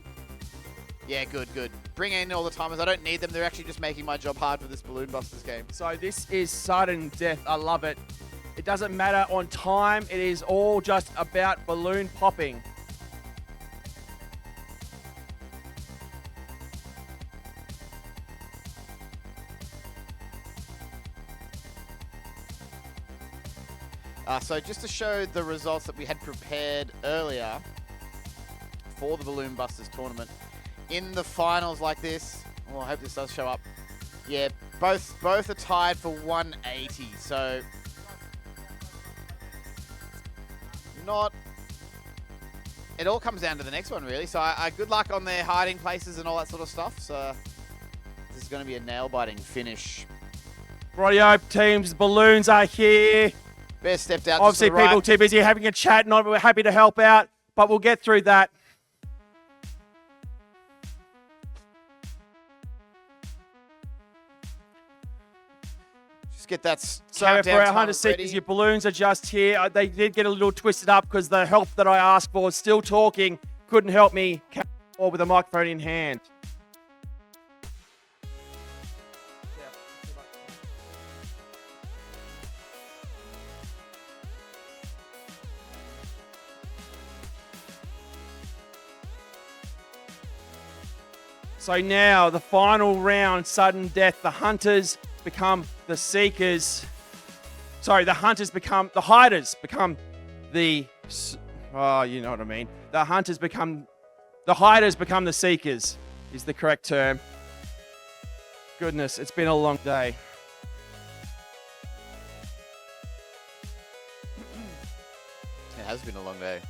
Yeah, good. Bring in all the timers. I don't need them. They're actually just making my job hard for this Balloon Busters game. So this is sudden death. I love it. It doesn't matter on time. It is all just about balloon popping. So just to show the results that we had prepared earlier for the Balloon Busters tournament, in the finals like this. Oh, I hope this does show up. Yeah, both are tied for 180. So not. It all comes down to the next one, really. So I good luck on their hiding places and all that sort of stuff. So this is going to be a nail-biting finish. Rightio, teams, balloons are here. Bear stepped out. Obviously, just to the right. people too busy having a chat. Not we're happy to help out, but we'll get through that. Just get that So countdown for our timer 100 seekers, ready. your balloons are just here. They did get a little twisted up because the help that I asked for is still talking. Couldn't help me or with a microphone in hand. So now the final round, sudden death. The hunters become the seekers. Sorry, the hiders become the. Oh, you know what I mean. The hiders become the seekers. Is the correct term. Goodness, it's been a long day. It has been a long day.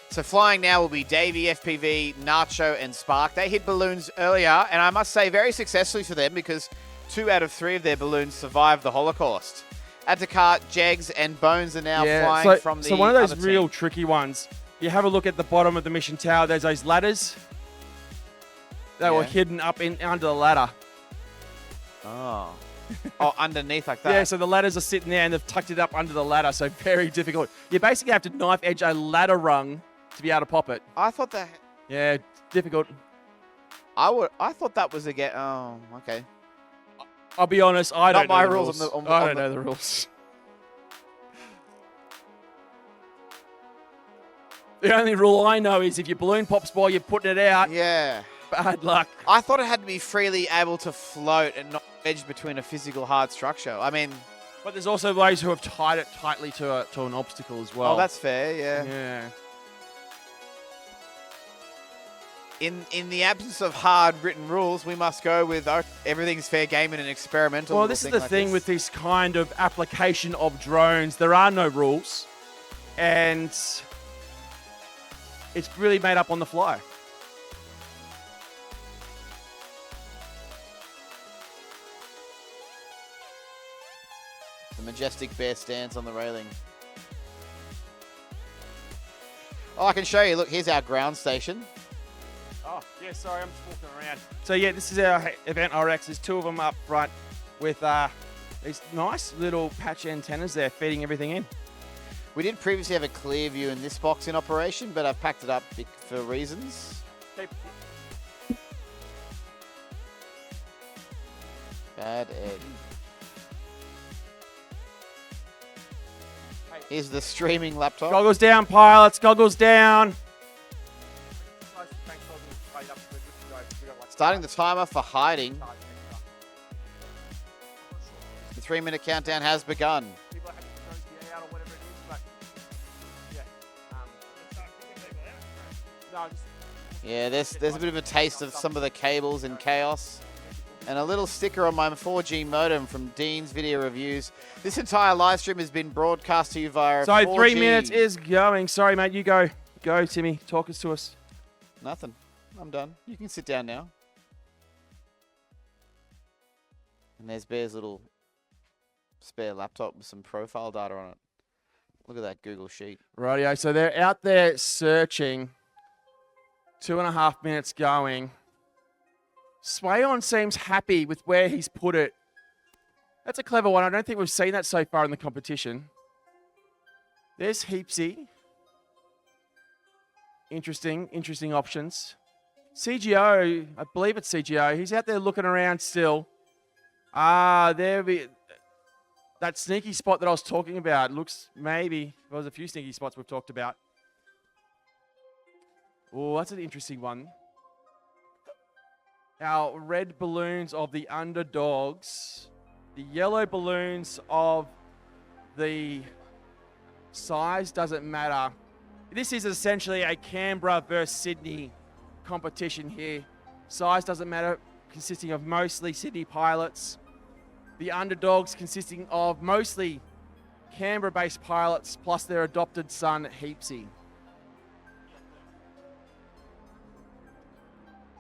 So flying now will be Davey, FPV, Nacho, and Spark. They hit balloons earlier, and I must say very successfully for them because 2 out of 3 of their balloons survived the Holocaust. Adtakart, Jegs, and Bones are now flying from the So one of those other real team. tricky ones. You have a look at the bottom of the mission tower. There's those ladders. They were Yeah. hidden up under the ladder. Oh. Oh, underneath like that. Yeah, so the ladders are sitting there and they've tucked it up under the ladder, so very difficult. You basically have to knife edge a ladder rung to be able to pop it. I thought that. Yeah, difficult. I thought that was again. Oh, okay. I'll be honest, I Not don't know my the rules rules. on the- I on don't the- know the rules. The only rule I know is if your balloon pops while you're putting it out, Yeah. bad luck. I thought it had to be freely able to float and not wedged between a physical hard structure. I mean, But there's also those who have tied it tightly to an obstacle as well. oh, that's fair. Yeah. Yeah. In the absence of hard written rules, we must go with everything's fair game in an experimental. Well, little this is the like thing this. with this kind of application of drones. There are no rules, and it's really made up on the fly. The majestic bear stance on the railing. Oh, I can show you. Look, here's our ground station. Oh, yeah, sorry, I'm just walking around. So, yeah, this is our event RX. There's 2 of them up front with these nice little patch antennas there feeding everything in. We did previously have a clear view in this box in operation, but I've packed it up for reasons. Bad egg. Here's the streaming laptop. Goggles down, pilots. Goggles down. Starting the timer for hiding. The 3-minute countdown has begun. Yeah, there's a bit of a taste of some of the cables and chaos. And a little sticker on my 4G modem from Dean's Video Reviews. This entire live stream has been broadcast to you via So 4G. 3 minutes is going. Sorry, mate. You go. Go, Timmy. Talk us to us. Nothing. I'm done. You can sit down now. And there's Bear's little spare laptop with some profile data on it. Look at that Google Sheet. Rightio. So they're out there searching. 2.5 minutes going. Swayon seems happy with where he's put it. That's a clever one. I don't think we've seen that so far in the competition. There's Heapsy. Interesting options. CGO, I believe it's CGO. He's out there looking around still. That sneaky spot that I was talking about looks maybe, well, there's a few sneaky spots we've talked about. Oh, that's an interesting one. Our red balloons of the underdogs. The yellow balloons of the size doesn't matter. This is essentially a Canberra versus Sydney competition here. Size doesn't matter, consisting of mostly Sydney pilots. The underdogs consisting of mostly Canberra-based pilots plus their adopted son, Heapsy.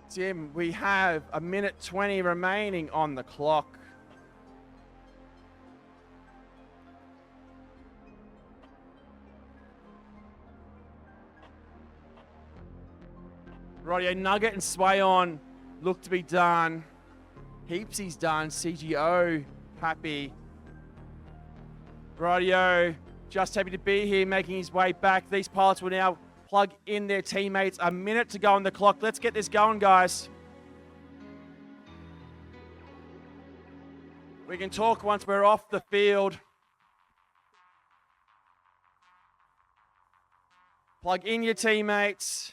Tim, we have 1:20 remaining on the clock. Rightio, Nugget and Sway on look to be done. Heapsy's done. CGO happy. Rightio, just happy to be here, making his way back. These pilots will now plug in their teammates. 1 minute to go on the clock. Let's get this going, guys. We can talk once we're off the field. Plug in your teammates.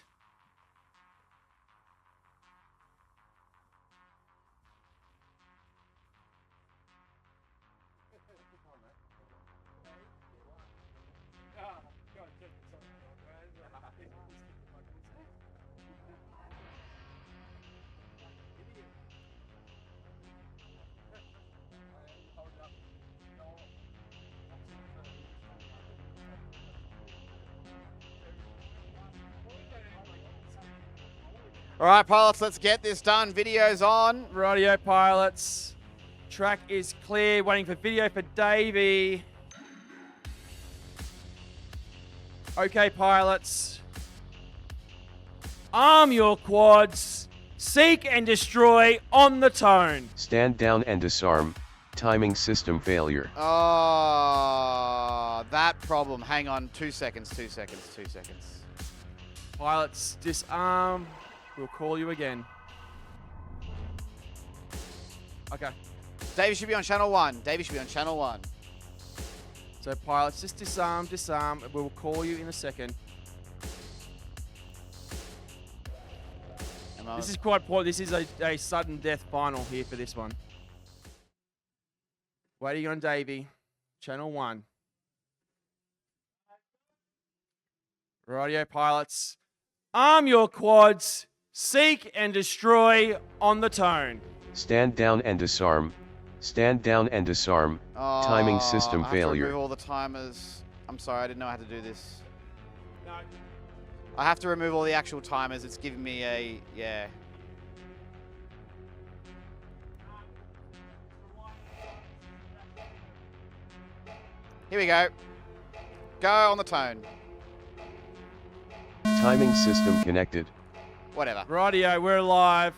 All right, pilots, let's get this done. Video's on. Rightio, pilots. Track is clear. Waiting for video for Davey. Okay, pilots. Arm your quads. Seek and destroy on the tone. Stand down and disarm. Timing system failure. Oh, that problem. Hang on. 2 seconds, 2 seconds, 2 seconds. Pilots, disarm. We'll call you again. Okay. Davey should be on channel 1. Davey should be on channel 1. So pilots, just disarm, disarm. We'll call you in a second. This is quite important. This is a sudden death final here for this one. Waiting on Davey. Channel 1. Rightio, pilots. Arm your quads. Seek and destroy on the tone. Stand down and disarm. Stand down and disarm. Timing system I failure. have to remove all the timers. I'm sorry, I didn't know how to do this. No. I have to remove all the actual timers. It's giving me a, yeah. Here we go. Go on the tone. Timing system connected. Whatever. Rightio, we're live.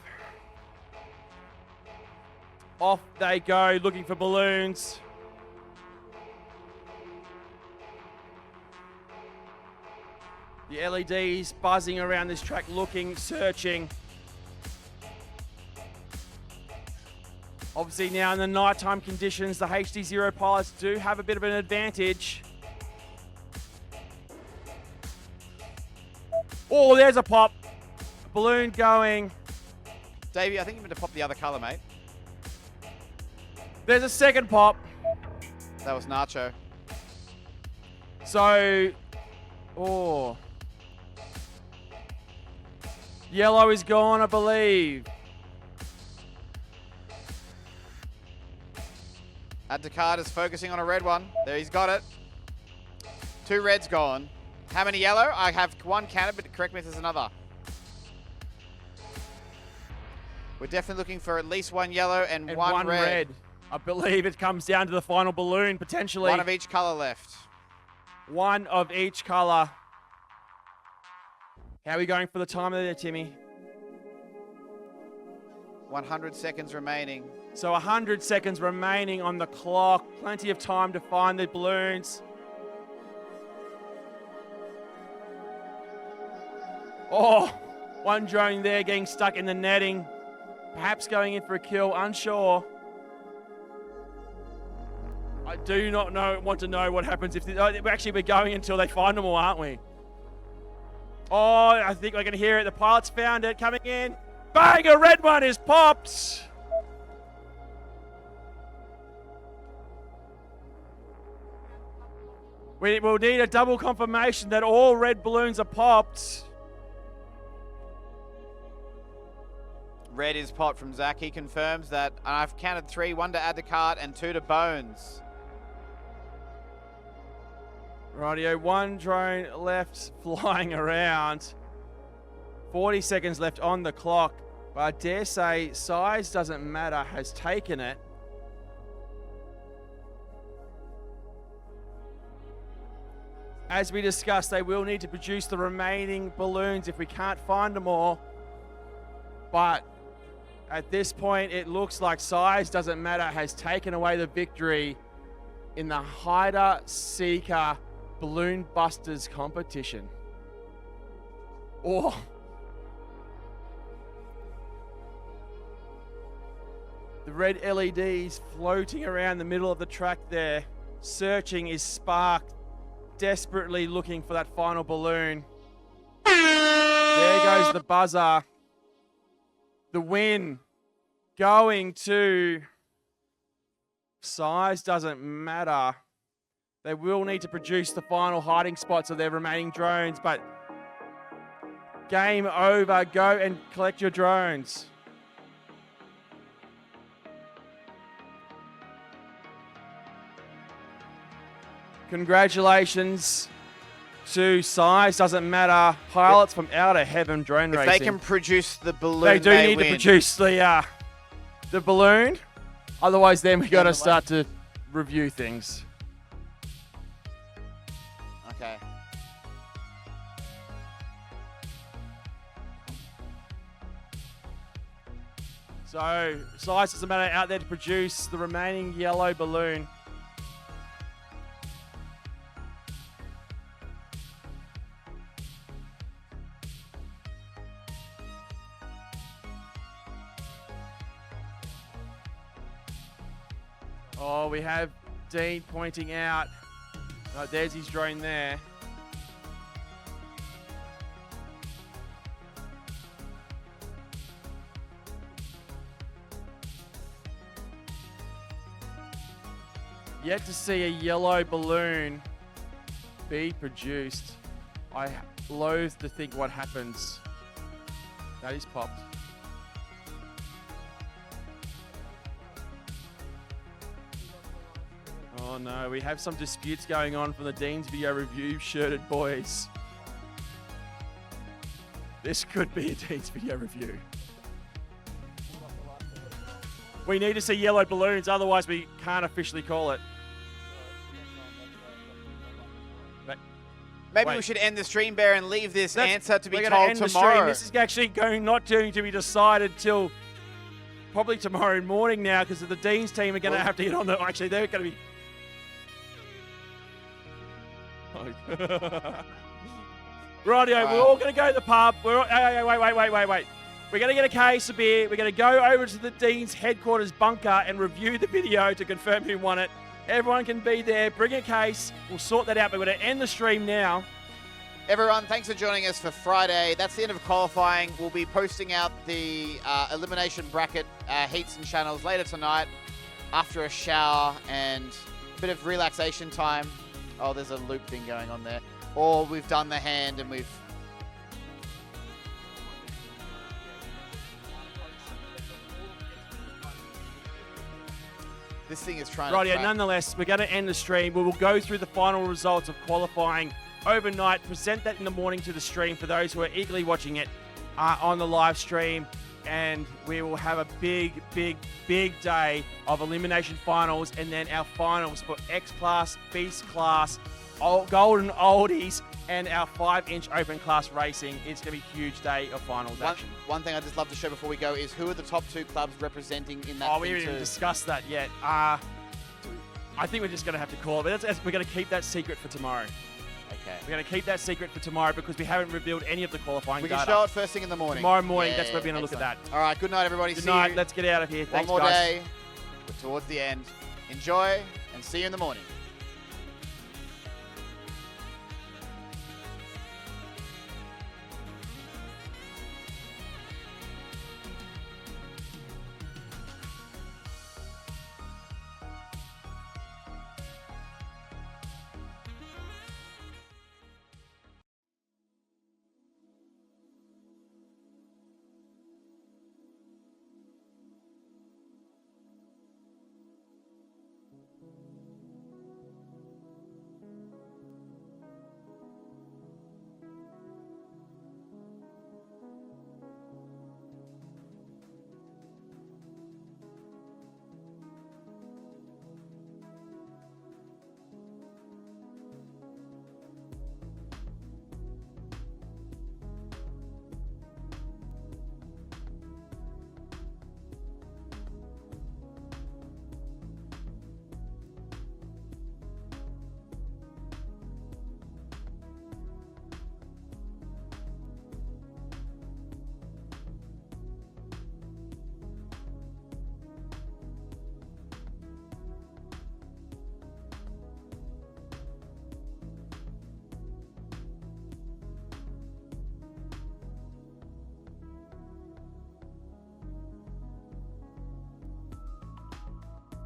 Off they go, looking for balloons. The LEDs buzzing around this track, looking, searching. Obviously now in the nighttime conditions, the HD0 pilots do have a bit of an advantage. Oh, there's a pop. Balloon going. Davey, I think you meant to pop the other color, mate. There's a second pop. That was Nacho. So, oh. Yellow is gone, I believe. Adtakard is focusing on a red one. There, he's got it. 2 reds gone. How many yellow? I have 1 counted, but correct me if there's another. We're definitely looking for at least 1 yellow and one red. I believe it comes down to the final balloon, potentially. 1 of each color left. 1 of each color. How are we going for the timer there, Timmy? 100 seconds remaining. So 100 seconds remaining on the clock. Plenty of time to find the balloons. Oh, one drone there getting stuck in the netting. Perhaps going in for a kill, unsure. I do not want to know what happens if... we're going until they find them all, aren't we? Oh, I think we're going to hear it. The pilots found it coming in. Bang, a red one is popped. We will need a double confirmation that all red balloons are popped. Red is pot from Zach. He confirms that. And I've counted 3, 1 to add to cart and 2 to Bones. Rightio, 1 drone left flying around. 40 seconds left on the clock. But I dare say size doesn't matter, has taken it. As we discussed, they will need to produce the remaining balloons if we can't find them all. But at this point, it looks like size doesn't matter has taken away the victory in the Hider Seeker Balloon Busters competition. Oh. The red LEDs floating around the middle of the track there. Searching is sparked, desperately looking for that final balloon. There goes the buzzer. The win going to size doesn't matter. They will need to produce the final hiding spots of their remaining drones, but game over. Go and collect your drones. Congratulations to size doesn't matter. Pilots from outer heaven drone racing. If they can produce the balloon, they do need to produce the balloon. Otherwise, then we got to start to review things. Okay. So size doesn't matter out there to produce the remaining yellow balloon. Oh, we have Dean pointing out. Oh, there's his drone there. Yet to see a yellow balloon be produced. I loathe to think what happens. That is popped. Oh no, we have some disputes going on from the Dean's Video Review shirted boys. This could be a Dean's Video Review. We need to see yellow balloons, otherwise we can't officially call it. Maybe Wait. we should end the stream, Bear, and leave this answer to be We're told end the tomorrow. stream. This is actually not going to be decided till probably tomorrow morning now, because the Dean's team are going to have to get on the... Actually, they're going to be... Rightio, we're all going to go to the pub. Wait. We're going to get a case of beer. We're going to go over to the Dean's headquarters bunker and review the video to confirm who won it. Everyone can be there. Bring a case. We'll sort that out, but we're going to end the stream now. Everyone, thanks for joining us for Friday. That's the end of qualifying. We'll be posting out the elimination bracket heats and channels later tonight after a shower and a bit of relaxation time. Oh, there's a loop thing going on there. Or we've done the hand and we've... This thing is trying to... Rightio, nonetheless, we're going to end the stream. We will go through the final results of qualifying overnight, present that in the morning to the stream for those who are eagerly watching it on the live stream. And we will have a big day of elimination finals, and then our finals for X Class, Beast Class, Golden Oldies, and our 5-inch open class racing. It's going to be a huge day of finals action. One thing I'd just love to show before we go is who are the top 2 clubs representing in that. Oh, we haven't even discussed that yet. I think we're just going to have to call it. We're going to keep that secret for tomorrow. Okay. We're going to keep that secret for tomorrow because we haven't revealed any of the qualifying We data. can show it first thing in the morning. Tomorrow morning, that's where we're going to look at that. All right, good night, everybody. Good night. Let's get out of here. Thanks, One more guys. day. We're towards the end. Enjoy, and see you in the morning.